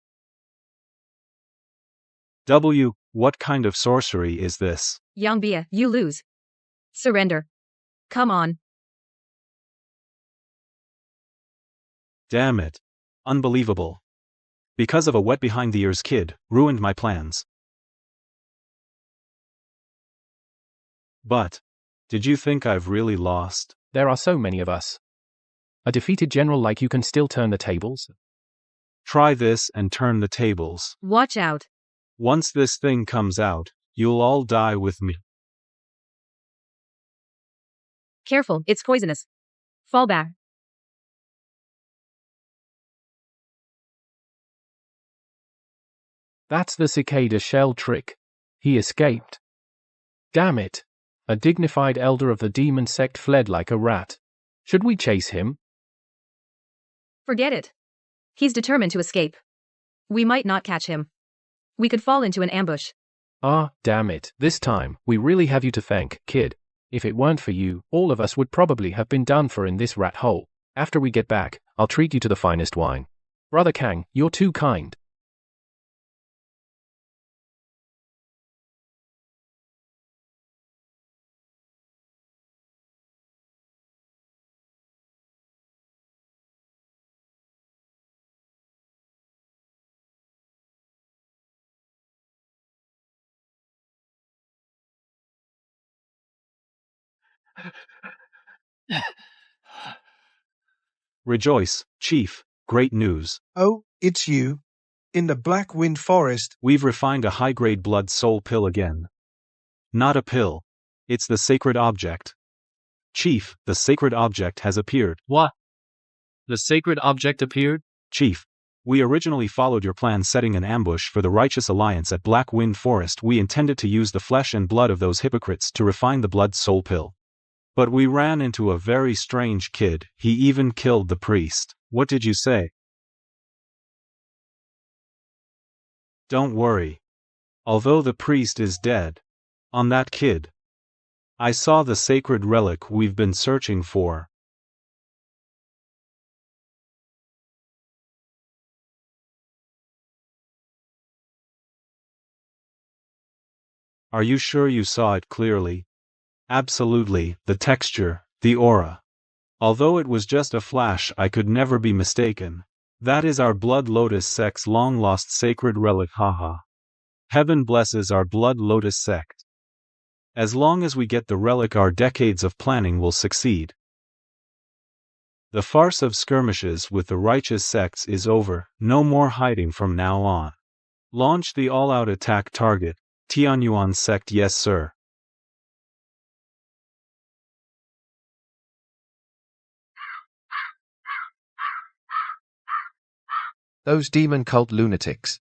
B: What kind of sorcery is this?
I: Yang Bia, you lose. Surrender. Come on.
B: Damn it. Unbelievable. Because of a wet behind the ears kid, ruined my plans. But, did you think I've really lost?
A: There are so many of us. A defeated general like you can still turn the tables?
B: Try this and turn the tables.
I: Watch out.
B: Once this thing comes out, you'll all die with me.
I: Careful, it's poisonous. Fall back.
A: That's the cicada shell trick. He escaped. Damn it. A dignified elder of the demon sect fled like a rat. Should we chase him?
I: Forget it. He's determined to escape. We might not catch him. We could fall into an ambush.
A: Ah, damn it. This time, we really have you to thank, kid. If it weren't for you, all of us would probably have been done for in this rat hole. After we get back, I'll treat you to the finest wine. Brother Kang, you're too kind.
B: Rejoice, Chief, great news.
E: Oh, it's you. In the Black Wind Forest.
B: We've refined a high-grade blood soul pill again. Not a pill. It's the sacred object. Chief, the sacred object has appeared.
D: What? The sacred object appeared?
B: Chief, we originally followed your plan setting an ambush for the Righteous Alliance at Black Wind Forest. We intended to use the flesh and blood of those hypocrites to refine the blood soul pill. But we ran into a very strange kid. He even killed the priest. What did you say? Don't worry. Although the priest is dead, on that kid, I saw the sacred relic we've been searching for. Are you sure you saw it clearly? Absolutely, the texture, the aura. Although it was just a flash, I could never be mistaken. That is our Blood Lotus sect's long-lost sacred relic, haha. Heaven blesses our Blood Lotus sect. As long as we get the relic, our decades of planning will succeed. The farce of skirmishes with the righteous sects is over, no more hiding from now on. Launch the all-out attack target, Tianyuan sect. Yes sir.
F: Those demon cult lunatics.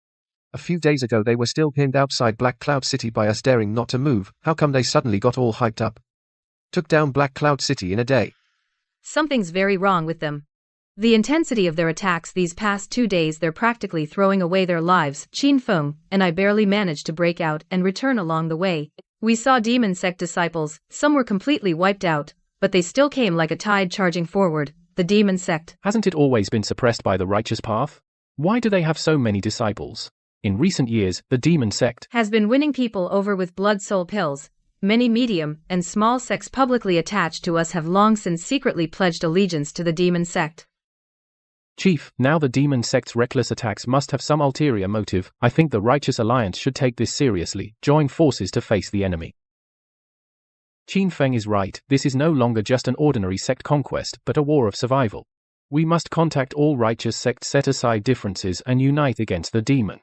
F: A few days ago they were still pinned outside Black Cloud City by us daring not to move. How come they suddenly got all hyped up? Took down Black Cloud City in a day.
I: Something's very wrong with them. The intensity of their attacks these past 2 days, they're practically throwing away their lives. Qin Feng and I barely managed to break out and return along the way. We saw demon sect disciples, some were completely wiped out, but they still came like a tide charging forward. The demon sect.
A: Hasn't it always been suppressed by the righteous path? Why do they have so many disciples? In recent years, the demon sect
I: has been winning people over with blood soul pills. Many medium and small sects publicly attached to us have long since secretly pledged allegiance to the demon sect.
A: Chief, now the demon sect's reckless attacks must have some ulterior motive. I think the Righteous Alliance should take this seriously, join forces to face the enemy. Qin Feng is right, this is no longer just an ordinary sect conquest, but a war of survival. We must contact all righteous sects, set aside differences and unite against the demon.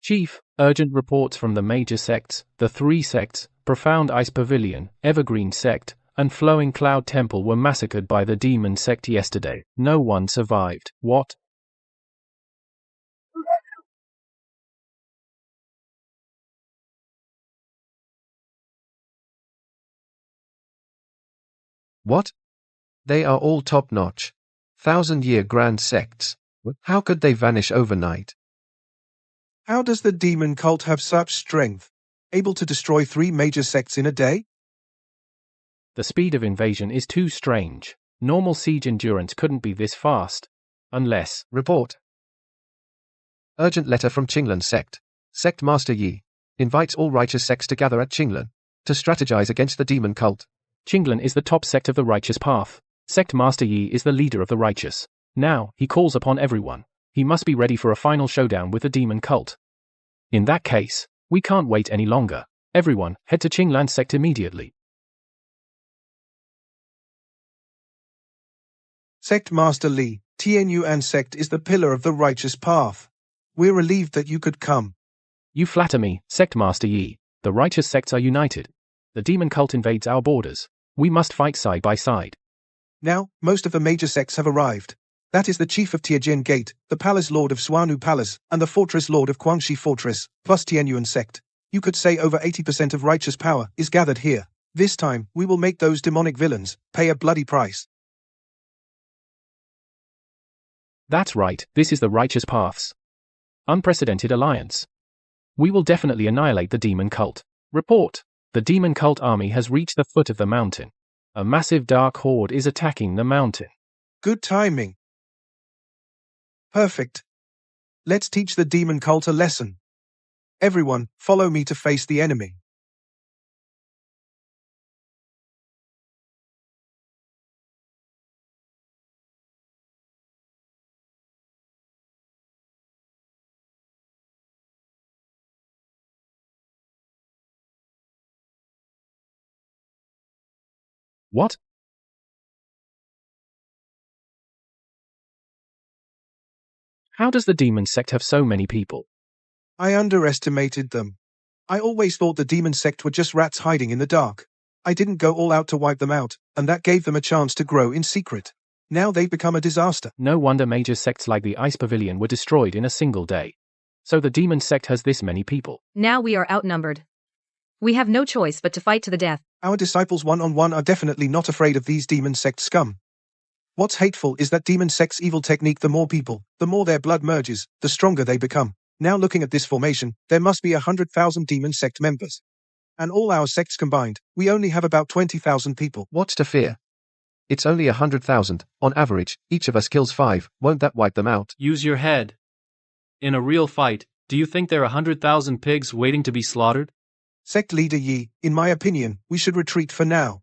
A: Chief, urgent reports from the major sects, the 3 sects, Profound Ice Pavilion, Evergreen Sect, and Flowing Cloud Temple were massacred by the demon sect yesterday. No one survived. What?
F: What? They are all top-notch. 1,000-year grand sects. How could they vanish overnight?
E: How does the demon cult have such strength? Able to destroy 3 major sects in a day?
A: The speed of invasion is too strange. Normal siege endurance couldn't be this fast. Unless...
F: Report. Urgent letter from Qinglan sect. Sect Master Yi invites all righteous sects to gather at Qinglan to strategize against the demon cult.
A: Qinglan is the top sect of the righteous path. Sect Master Yi is the leader of the righteous. Now, he calls upon everyone. He must be ready for a final showdown with the demon cult. In that case, we can't wait any longer. Everyone, head to Qinglan sect immediately.
E: Sect Master Li, Tianyuan sect is the pillar of the righteous path. We're relieved that you could come.
A: You flatter me, Sect Master Yi. The righteous sects are united. The demon cult invades our borders. We must fight side by side.
E: Now, most of the major sects have arrived. That is the chief of Tianjin Gate, the palace lord of Suanu Palace, and the fortress lord of Guangxi Fortress, plus Tianyuan sect. You could say over 80% of righteous power is gathered here. This time, we will make those demonic villains pay a bloody price.
A: That's right, this is the righteous path's unprecedented alliance. We will definitely annihilate the demon cult. Report. The demon cult army has reached the foot of the mountain. A massive dark horde is attacking the mountain.
E: Good timing. Perfect. Let's teach the demon cult a lesson. Everyone, follow me to face the enemy.
A: What? How does the demon sect have so many people?
E: I underestimated them. I always thought the demon sect were just rats hiding in the dark. I didn't go all out to wipe them out, and that gave them a chance to grow in secret. Now they've become a disaster.
A: No wonder major sects like the Ice Pavilion were destroyed in a single day. So the demon sect has this many people.
I: Now we are outnumbered. We have no choice but to fight to the death.
E: Our disciples one-on-one are definitely not afraid of these demon sect scum. What's hateful is that demon sect's evil technique: the more people, the more their blood merges, the stronger they become. Now looking at this formation, there must be 100,000 demon sect members. And all our sects combined, we only have about 20,000 people.
F: What's to fear? It's only 100,000. On average, each of us kills 5. Won't that wipe them out?
D: Use your head. In a real fight, do you think there are 100,000 pigs waiting to be slaughtered?
E: Sect leader Yi, in my opinion, we should retreat for now.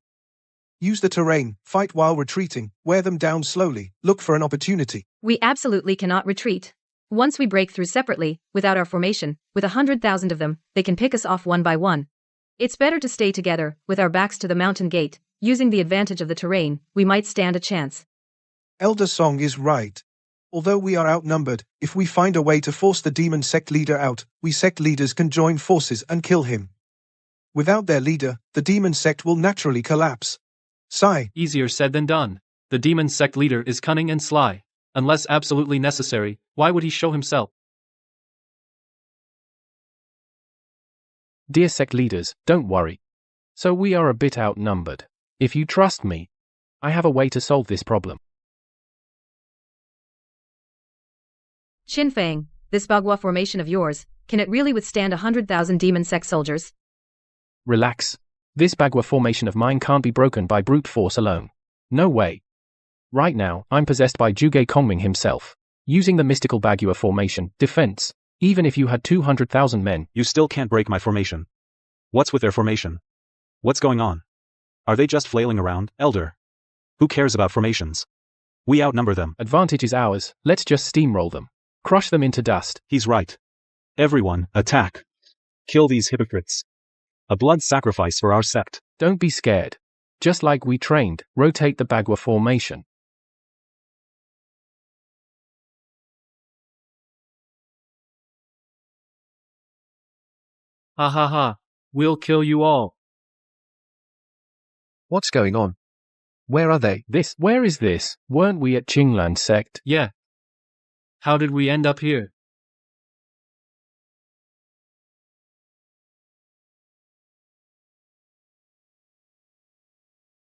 E: Use the terrain, fight while retreating, wear them down slowly, look for an opportunity.
I: We absolutely cannot retreat. Once we break through separately, without our formation, with 100,000 of them, they can pick us off one by one. It's better to stay together, with our backs to the mountain gate. Using the advantage of the terrain, we might stand a chance.
E: Elder Song is right. Although we are outnumbered, if we find a way to force the demon sect leader out, we sect leaders can join forces and kill him. Without their leader, the demon sect will naturally collapse. Sigh.
D: Easier said than done. The demon sect leader is cunning and sly. Unless absolutely necessary, why would he show himself?
A: Dear sect leaders, don't worry. So we are a bit outnumbered. If you trust me, I have a way to solve this problem.
I: Qinfeng, this Bagua formation of yours, can it really withstand 100,000 demon sect soldiers?
A: Relax. This Bagua formation of mine can't be broken by brute force alone. No way. Right now, I'm possessed by Zhuge Kongming himself. Using the mystical Bagua formation, defense, even if you had 200,000 men.
B: You still can't break my formation. What's with their formation? What's going on? Are they just flailing around, Elder? Who cares about formations? We outnumber them.
A: Advantage is ours, let's just steamroll them. Crush them into dust.
B: He's right. Everyone, attack. Kill these hypocrites. A blood sacrifice for our sect.
A: Don't be scared. Just like we trained, rotate the Bagua formation.
D: Ha ha ha. We'll kill you all.
F: What's going on? Where are they?
A: Where is this? Weren't we at Qinglan sect?
D: Yeah. How did we end up here?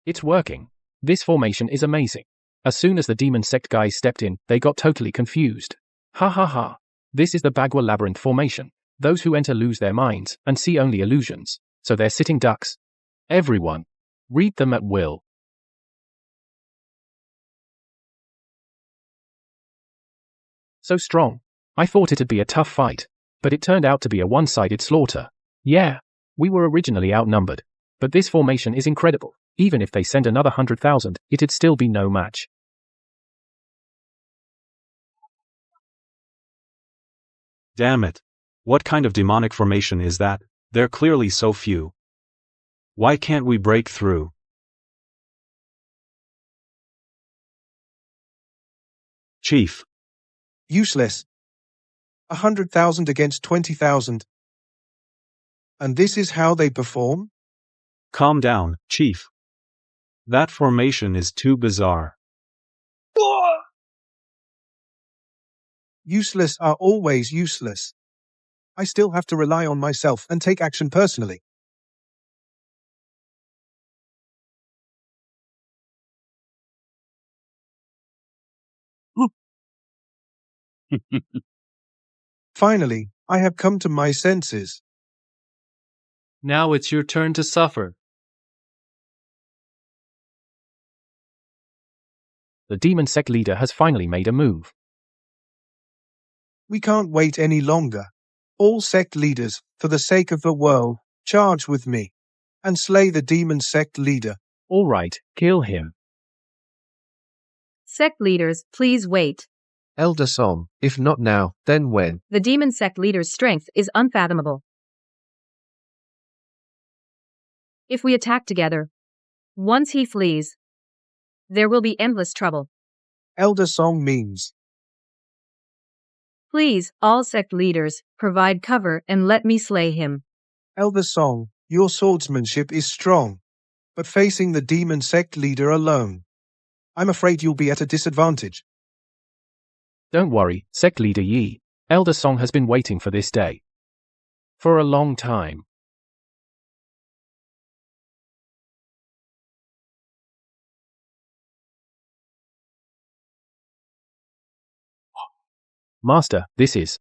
A: It's working. This formation is amazing. As soon as the demon sect guys stepped in, they got totally confused. Ha ha ha. This is the Bagua labyrinth formation. Those who enter lose their minds and see only illusions. So they're sitting ducks. Everyone, read them at will. So strong. I thought it'd be a tough fight, but it turned out to be a one-sided slaughter. Yeah, we were originally outnumbered, but this formation is incredible. Even if they send another 100,000, it'd still be no match.
B: Damn it. What kind of demonic formation is that? They're clearly so few. Why can't we break through? Chief.
E: Useless. 100,000 against 20,000. And this is how they perform?
B: Calm down, Chief. That formation is too bizarre.
E: Useless are always useless. I still have to rely on myself and take action personally. Finally, I have come to my senses.
D: Now it's your turn to suffer.
A: The demon sect leader has finally made a move.
E: We can't wait any longer. All sect leaders, for the sake of the world, charge with me and slay the demon sect leader.
A: All right, kill him.
I: Sect leaders, please wait.
F: Elder Song, if not now, then when?
I: The demon sect leader's strength is unfathomable. If we attack together, once he flees, there will be endless trouble.
E: Elder Song means.
I: Please, all sect leaders, provide cover and let me slay him.
E: Elder Song, your swordsmanship is strong, but facing the demon sect leader alone, I'm afraid you'll be at a disadvantage.
A: Don't worry, sect leader Yi. Elder Song has been waiting for this day. For a long time. Master, this is.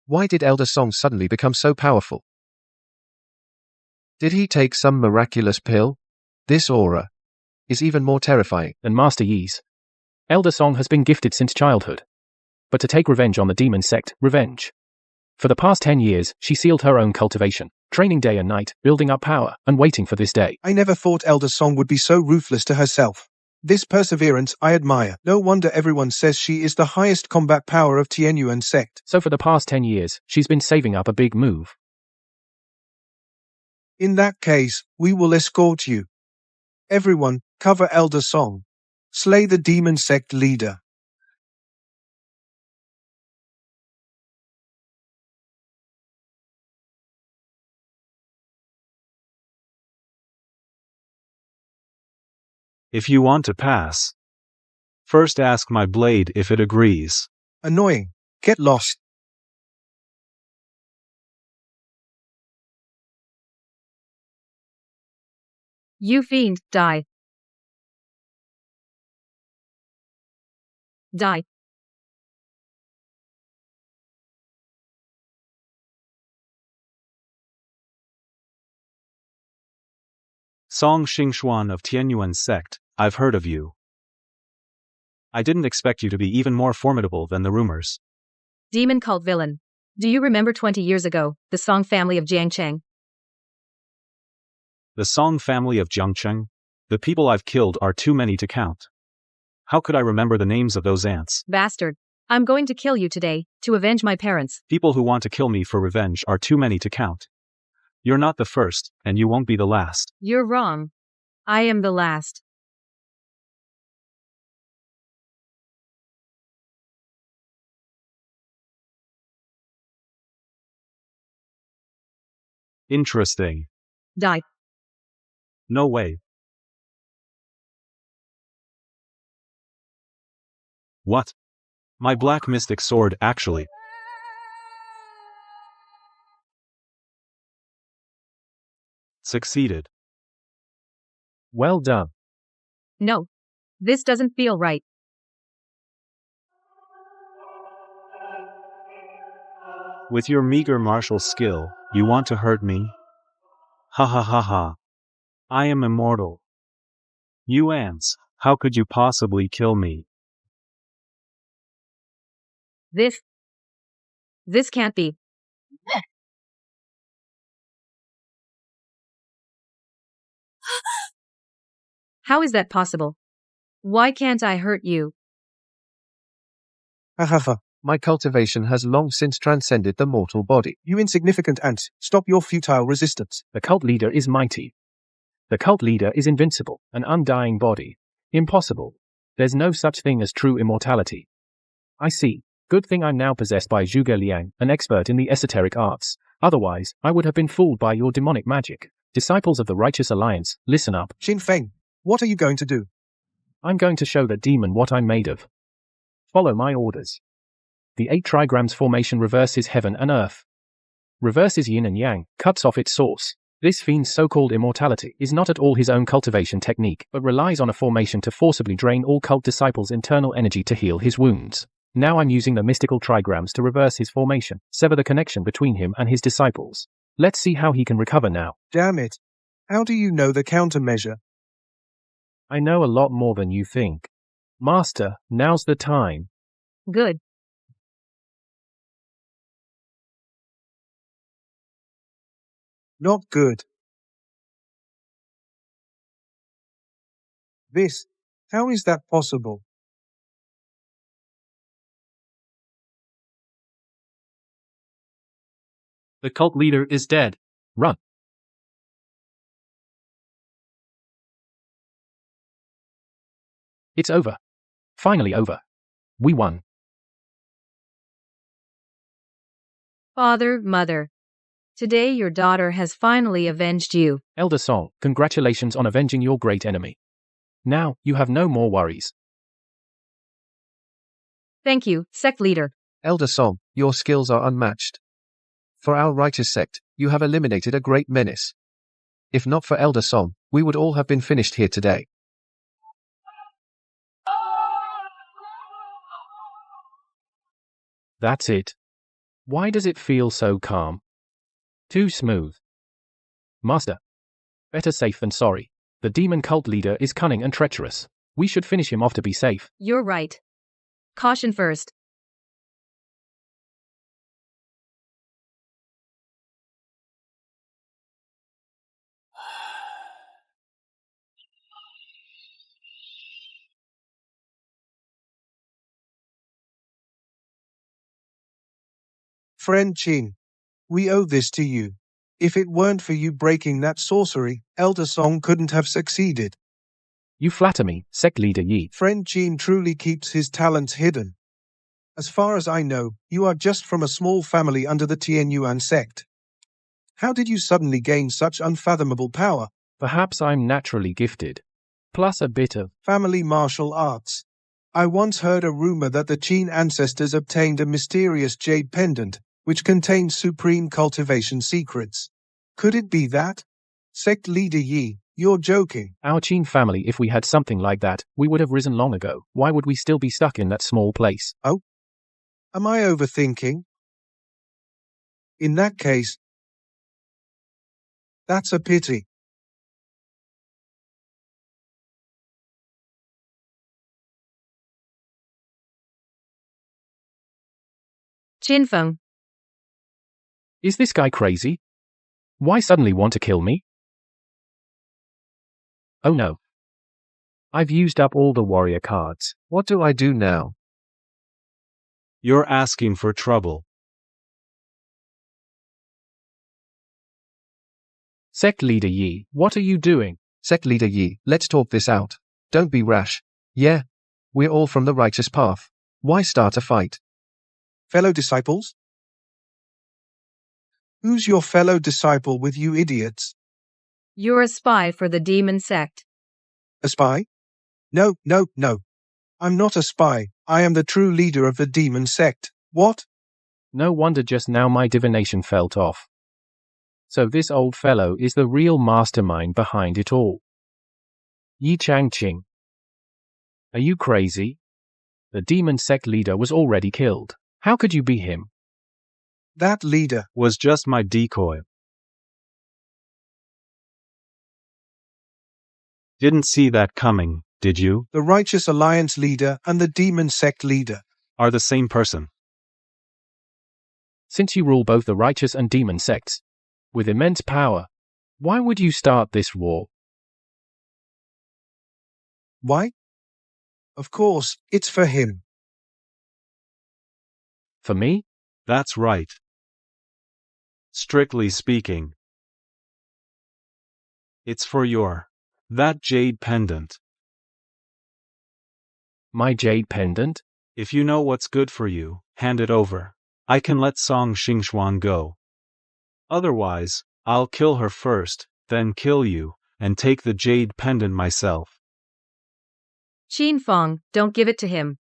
F: Why did Elder Song suddenly become so powerful? Did he take some miraculous pill? This aura is even more terrifying
A: than Master Yi's. Elder Song has been gifted since childhood. But to take revenge on the demon sect, revenge. For the past 10 years, she sealed her own cultivation, training day and night, building up power, and waiting for this day.
E: I never thought Elder Song would be so ruthless to herself. This perseverance I admire. No wonder everyone says she is the highest combat power of Tianyuan sect.
A: So for the past 10 years, she's been saving up a big move.
E: In that case, we will escort you. Everyone, cover Elder Song. Slay the demon sect leader.
B: If you want to pass, first ask my blade if it agrees.
E: Annoying. Get lost.
I: You fiend, die. Die.
B: Song Xingxuan of Tianyuan sect, I've heard of you. I didn't expect you to be even more formidable than the rumors.
I: Demon cult villain. Do you remember 20 years ago, the Song family of Jiangcheng?
B: The Song family of Jiangcheng? The people I've killed are too many to count. How could I remember the names of those ants?
I: Bastard. I'm going to kill you today, to avenge my parents.
B: People who want to kill me for revenge are too many to count. You're not the first, and you won't be the last.
I: You're wrong. I am the last.
B: Interesting.
I: Die.
B: No way. What? My black mystic sword actually. Succeeded.
A: Well done.
I: No. This doesn't feel right.
B: With your meager martial skill, you want to hurt me? Ha ha ha ha. I am immortal. You ants, how could you possibly kill me?
I: This can't be. How is that possible? Why can't I hurt you?
E: Ha ha ha.
F: My cultivation has long since transcended the mortal body.
E: You insignificant ants, stop your futile resistance.
A: The cult leader is mighty. The cult leader is invincible, an undying body. Impossible. There's no such thing as true immortality. I see. Good thing I'm now possessed by Zhuge Liang, an expert in the esoteric arts. Otherwise, I would have been fooled by your demonic magic. Disciples of the Righteous Alliance, listen up.
E: Xin Feng, what are you going to do?
A: I'm going to show that demon what I'm made of. Follow my orders. The 8 trigrams formation reverses heaven and earth. Reverses yin and yang, cuts off its source. This fiend's so-called immortality is not at all his own cultivation technique, but relies on a formation to forcibly drain all cult disciples' internal energy to heal his wounds. Now I'm using the mystical trigrams to reverse his formation, sever the connection between him and his disciples. Let's see how he can recover now.
E: Damn it. How do you know the countermeasure?
A: I know a lot more than you think. Master, now's the time.
I: Good.
E: Not good. How is that possible?
D: The cult leader is dead.
A: Run. It's over. Finally over. We won.
I: Father, Mother. Today your daughter has finally avenged you.
A: Elder Song, congratulations on avenging your great enemy. Now, you have no more worries.
I: Thank you, sect leader.
F: Elder Song, your skills are unmatched. For our righteous sect, you have eliminated a great menace. If not for Elder Song, we would all have been finished here today.
A: That's it. Why does it feel so calm? Too smooth. Master. Better safe than sorry. The demon cult leader is cunning and treacherous. We should finish him off to be safe.
I: You're right. Caution first.
E: Friend Chin, we owe this to you. If it weren't for you breaking that sorcery, Elder Song couldn't have succeeded.
A: You flatter me, sect leader Yi.
E: Friend Chin truly keeps his talents hidden. As far as I know, you are just from a small family under the Tianyuan sect. How did you suddenly gain such unfathomable power?
A: Perhaps I'm naturally gifted. Plus a bit of
E: family martial arts. I once heard a rumor that the Qin ancestors obtained a mysterious jade pendant, which contained supreme cultivation secrets. Could it be that? Sect leader Yi, you're joking.
A: Our Qin family, if we had something like that, we would have risen long ago. Why would we still be stuck in that small place?
E: Oh? Am I overthinking? In that case, that's a pity.
I: Chinfeng.
A: Is this guy crazy? Why suddenly want to kill me? Oh no. I've used up all the warrior cards.
F: What do I do now?
B: You're asking for trouble.
A: Sect leader Yi, what are you doing?
F: Sect leader Yi, let's talk this out. Don't be rash. Yeah. We're all from the righteous path. Why start a fight?
E: Fellow disciples? Who's your fellow disciple with you idiots?
I: You're a spy for the demon sect.
E: A spy? No. I'm not a spy. I am the true leader of the demon sect. What?
A: No wonder just now my divination felt off. So this old fellow is the real mastermind behind it all. Yi Changqing. Are you crazy? The demon sect leader was already killed. How could you be him?
E: That leader
B: was just my decoy. Didn't see that coming, did you?
E: The Righteous Alliance leader and the demon sect leader
B: are the same person.
A: Since you rule both the righteous and demon sects, with immense power, why would you start this war?
E: Why? Of course, it's for him.
A: For me?
B: That's right. Strictly speaking, it's for that jade pendant.
A: My jade pendant?
B: If you know what's good for you, hand it over. I can let Song Xingxuan go. Otherwise, I'll kill her first, then kill you, and take the jade pendant myself.
I: Qin Feng, don't give it to him.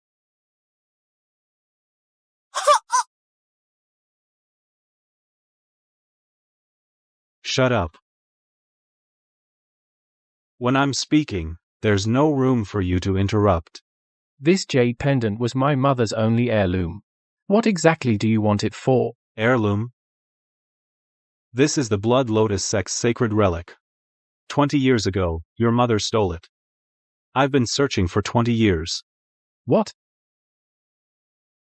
B: Shut up. When I'm speaking, there's no room for you to interrupt.
A: This jade pendant was my mother's only heirloom. What exactly do you want it for?
B: Heirloom? This is the Blood Lotus sect's sacred relic. 20 years ago, your mother stole it. I've been searching for 20 years.
A: What?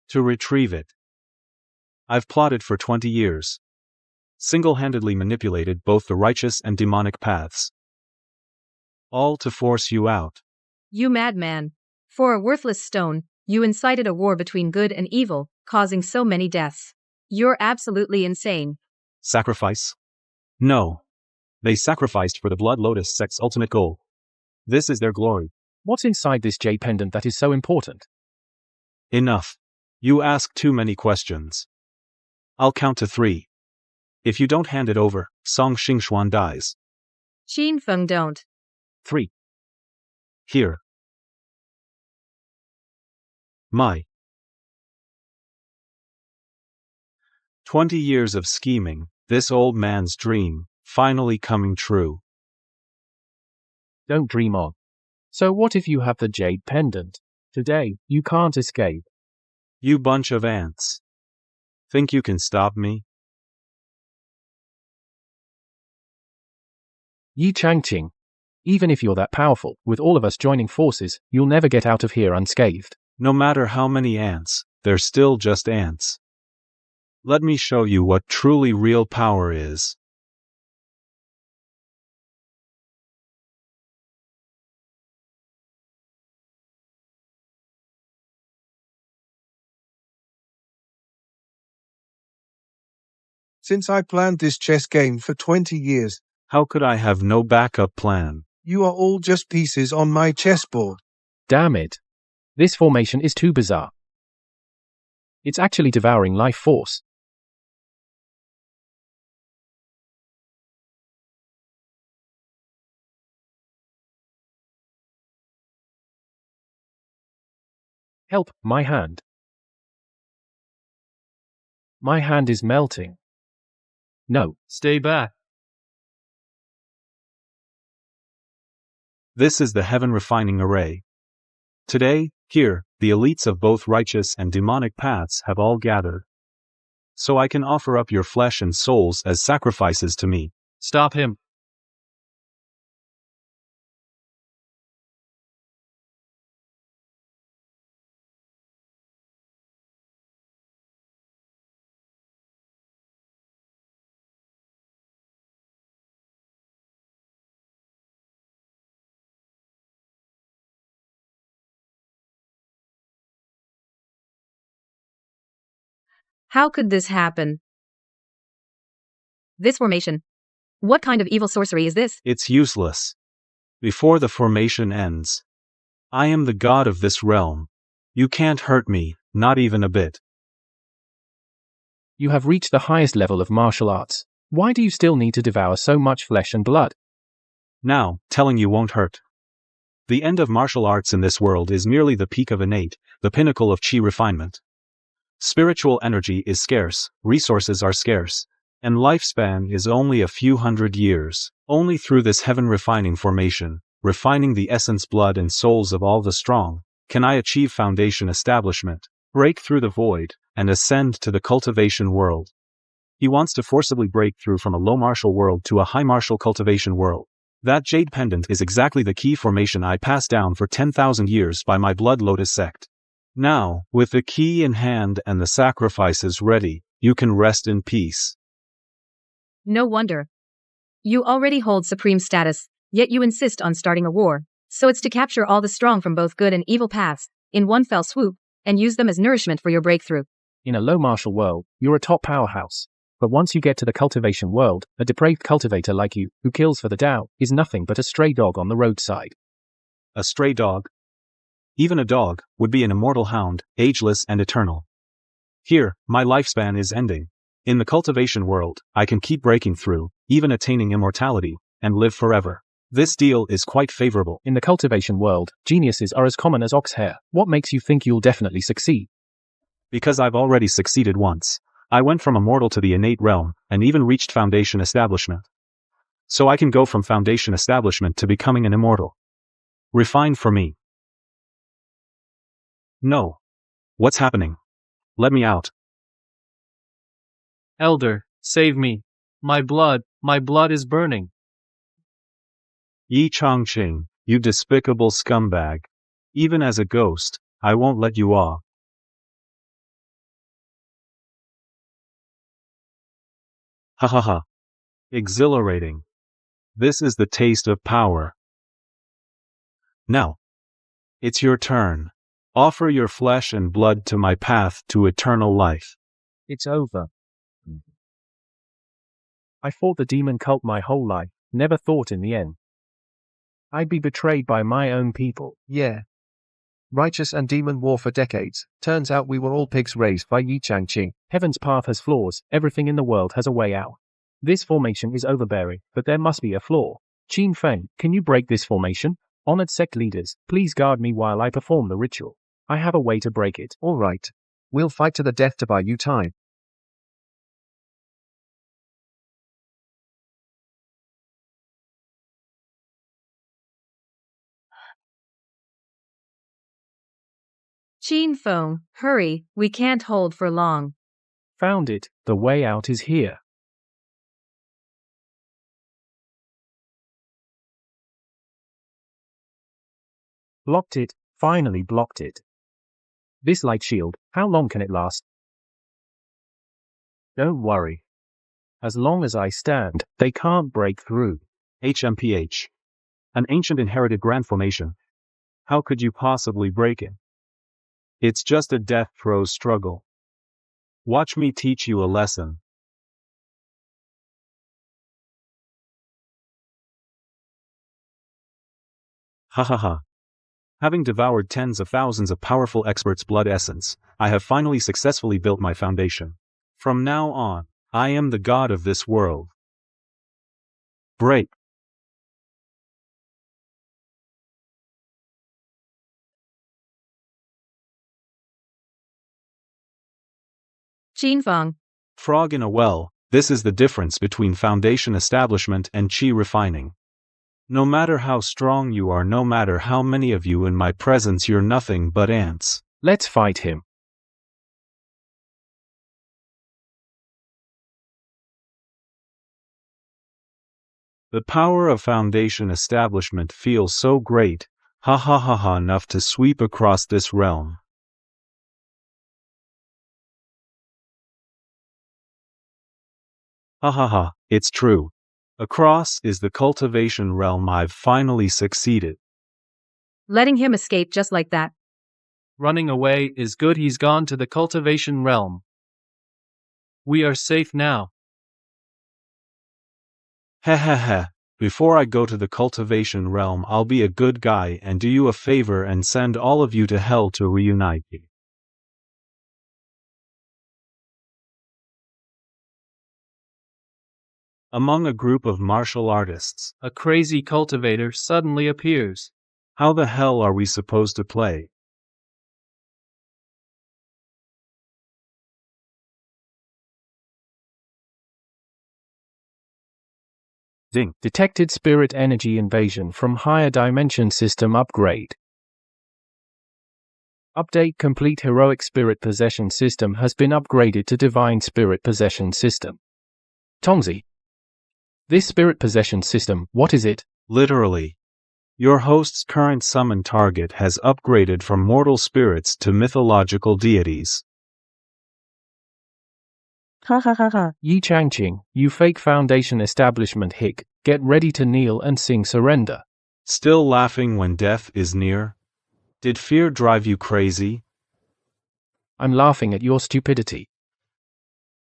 B: To retrieve it. I've plotted for 20 years. Single-handedly manipulated both the righteous and demonic paths. All to force you out.
I: You madman. For a worthless stone, you incited a war between good and evil, causing so many deaths. You're absolutely insane.
B: Sacrifice? No. They sacrificed for the Blood Lotus sect's ultimate goal. This is their glory.
A: What's inside this jade pendant that is so important?
B: Enough. You ask too many questions. I'll count to 3. If you don't hand it over, Song Xingxuan dies.
I: Qin Feng don't.
A: 3.
B: Here. My 20 years of scheming, this old man's dream, finally coming true.
A: Don't dream on. So what if you have the jade pendant? Today, you can't escape.
B: You bunch of ants. Think you can stop me?
A: Yi Changqing. Even if you're that powerful, with all of us joining forces, you'll never get out of here unscathed.
B: No matter how many ants, they're still just ants. Let me show you what truly real power is.
E: Since I planned this chess game for 20 years,
B: How could I have no backup plan?
E: you are all just pieces on my chessboard.
A: Damn it. This formation is too bizarre. It's actually devouring life force. Help, my hand. My hand is melting. No.
D: Stay back.
B: This is the heaven refining array. Today, here, the elites of both righteous and demonic paths have all gathered. So I can offer up your flesh and souls as sacrifices to me.
D: Stop him.
I: How could this happen? This formation. What kind of evil sorcery is this?
B: It's useless. Before the formation ends, I am the god of this realm. You can't hurt me, not even a bit.
A: You have reached the highest level of martial arts. Why do you still need to devour so much flesh and blood?
B: Now, telling you won't hurt. The end of martial arts in this world is merely the peak of innate, the pinnacle of chi refinement. Spiritual energy is scarce, resources are scarce, and lifespan is only a few hundred years. Only through this heaven refining formation, refining the essence, blood and souls of all the strong, can I achieve foundation establishment, break through the void, and ascend to the cultivation world. He wants to forcibly break through from a low martial world to a high martial cultivation world. That jade pendant is exactly the key formation I passed down for 10,000 years by my Blood Lotus sect. Now, with the key in hand and the sacrifices ready, you can rest in peace.
I: No wonder. You already hold supreme status, yet you insist on starting a war. So it's to capture all the strong from both good and evil paths, in one fell swoop, and use them as nourishment for your breakthrough.
A: In a low martial world, you're a top powerhouse. But once you get to the cultivation world, a depraved cultivator like you, who kills for the Tao, is nothing but a stray dog on the roadside.
B: A stray dog? Even a dog would be an immortal hound, ageless and eternal. Here, my lifespan is ending. In the cultivation world, I can keep breaking through, even attaining immortality, and live forever. This deal is quite favorable.
A: In the cultivation world, geniuses are as common as ox hair. What makes you think you'll definitely succeed?
B: Because I've already succeeded once. I went from immortal to the innate realm, and even reached foundation establishment. So I can go from foundation establishment to becoming an immortal. Refine for me. No. What's happening? Let me out.
D: Elder, save me. My blood is burning.
B: Yi Chongqing, you despicable scumbag. Even as a ghost, I won't let you off. Ha ha ha. Exhilarating. This is the taste of power. Now, it's your turn. Offer your flesh and blood to my path to eternal life.
A: It's over. I fought the demon cult my whole life, never thought in the end I'd be betrayed by my own people.
F: Yeah. Righteous and demon war for decades. Turns out we were all pigs raised by Yi Changqing.
A: Heaven's path has flaws, everything in the world has a way out. This formation is overbearing, but there must be a flaw. Qin Feng, can you break this formation? Honored sect leaders, please guard me while I perform the ritual. I have a way to break it.
F: All right. We'll fight to the death to buy you time.
I: Qin Feng, hurry, we can't hold for long.
A: Found it, the way out is here. Blocked it, finally blocked it. This light shield, how long can it last? Don't worry. As long as I stand, they can't break through.
B: HMPH. An ancient inherited grand formation. How could you possibly break it? It's just a death throes struggle. Watch me teach you a lesson. Ha ha ha. Having devoured tens of thousands of powerful experts' blood essence, I have finally successfully built my foundation. From now on, I am the god of this world. Break.
I: Qin Feng.
B: Frog in a well, this is the difference between foundation establishment and qi refining. No matter how strong you are, no matter how many of you in my presence, you're nothing but ants.
A: Let's fight him.
B: The power of foundation establishment feels so great, ha ha ha ha, enough to sweep across this realm. Ha ha ha, it's true. Across is the cultivation realm. I've finally succeeded.
I: Letting him escape just like that.
D: Running away is good, he's gone to the cultivation realm. We are safe now.
B: Heh heh heh. Before I go to the cultivation realm, I'll be a good guy and do you a favor and send all of you to hell to reunite you. Among a group of martial artists,
D: a crazy cultivator suddenly appears.
B: How the hell are we supposed to play?
A: Ding. Detected spirit energy invasion from higher dimension system upgrade. Update complete. Heroic spirit possession system has been upgraded to divine spirit possession system. Tongzi. This spirit possession system, what is it?
B: Literally. Your host's current summon target has upgraded from mortal spirits to mythological deities.
A: Ha ha ha ha. Yi Changqing, you fake foundation establishment hick, get ready to kneel and sing surrender.
B: Still laughing when death is near? Did fear drive you crazy?
A: I'm laughing at your stupidity.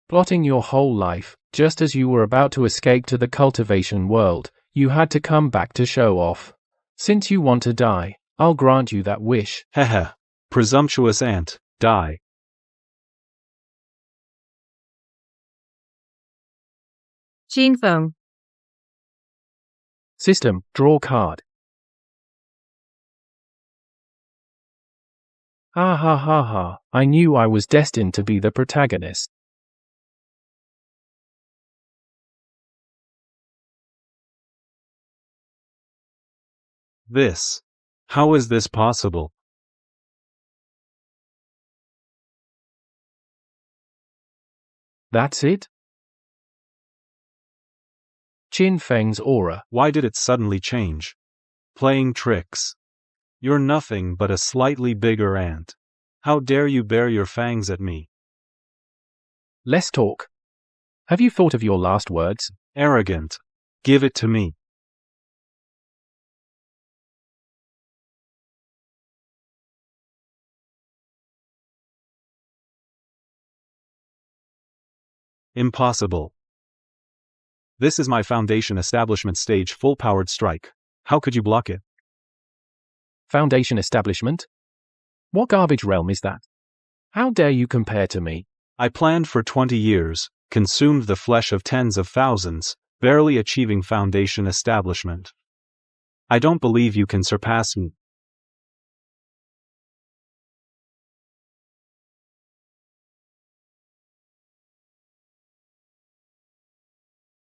A: Plotting your whole life, just as you were about to escape to the cultivation world, you had to come back to show off. Since you want to die, I'll grant you that wish.
B: Heh. Presumptuous ant, die.
I: Qin Feng.
A: System, draw card. Ha ha ha ha, I knew I was destined to be the protagonist.
B: This. How is this possible?
A: That's it? Qin Feng's aura.
B: Why did it suddenly change? Playing tricks. You're nothing but a slightly bigger ant. How dare you bare your fangs at me?
A: Let's talk. Have you thought of your last words?
B: Arrogant. Give it to me. Impossible. This is my Foundation Establishment stage full-powered strike. How could you block it?
A: Foundation Establishment? What garbage realm is that? How dare you compare to me?
B: I planned for 20 years, consumed the flesh of tens of thousands, barely achieving Foundation Establishment. I don't believe you can surpass me.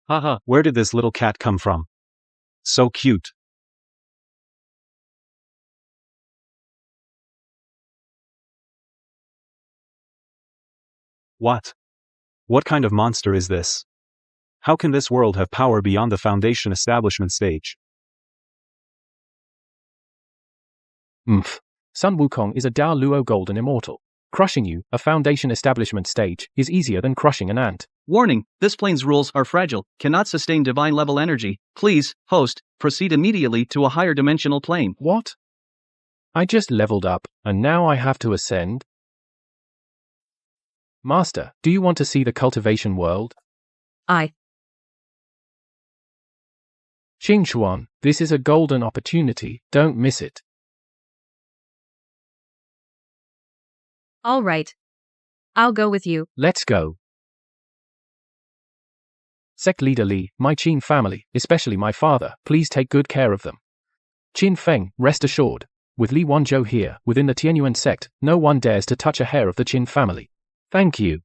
B: Haha, where did this little cat come from? So cute. What? What kind of monster is this? How can this world have power beyond the Foundation Establishment stage?
A: Sun Wukong is a Dao Luo Golden Immortal. Crushing you, a Foundation Establishment stage, is easier than crushing an ant.
C: Warning, this plane's rules are fragile, cannot sustain divine level energy. Please, host, proceed immediately to a higher dimensional plane.
A: What? I just leveled up, and now I have to ascend? Master, do you want to see the cultivation world?
I: I.
A: Xingchuan, this is a golden opportunity, don't miss it.
I: All right. I'll go with you.
A: Let's go. Sect Leader Li, my Qin family, especially my father, please take good care of them. Qin Feng, rest assured. With Li Wanzhou here, within the Tianyuan sect, no one dares to touch a hair of the Qin family. Thank you.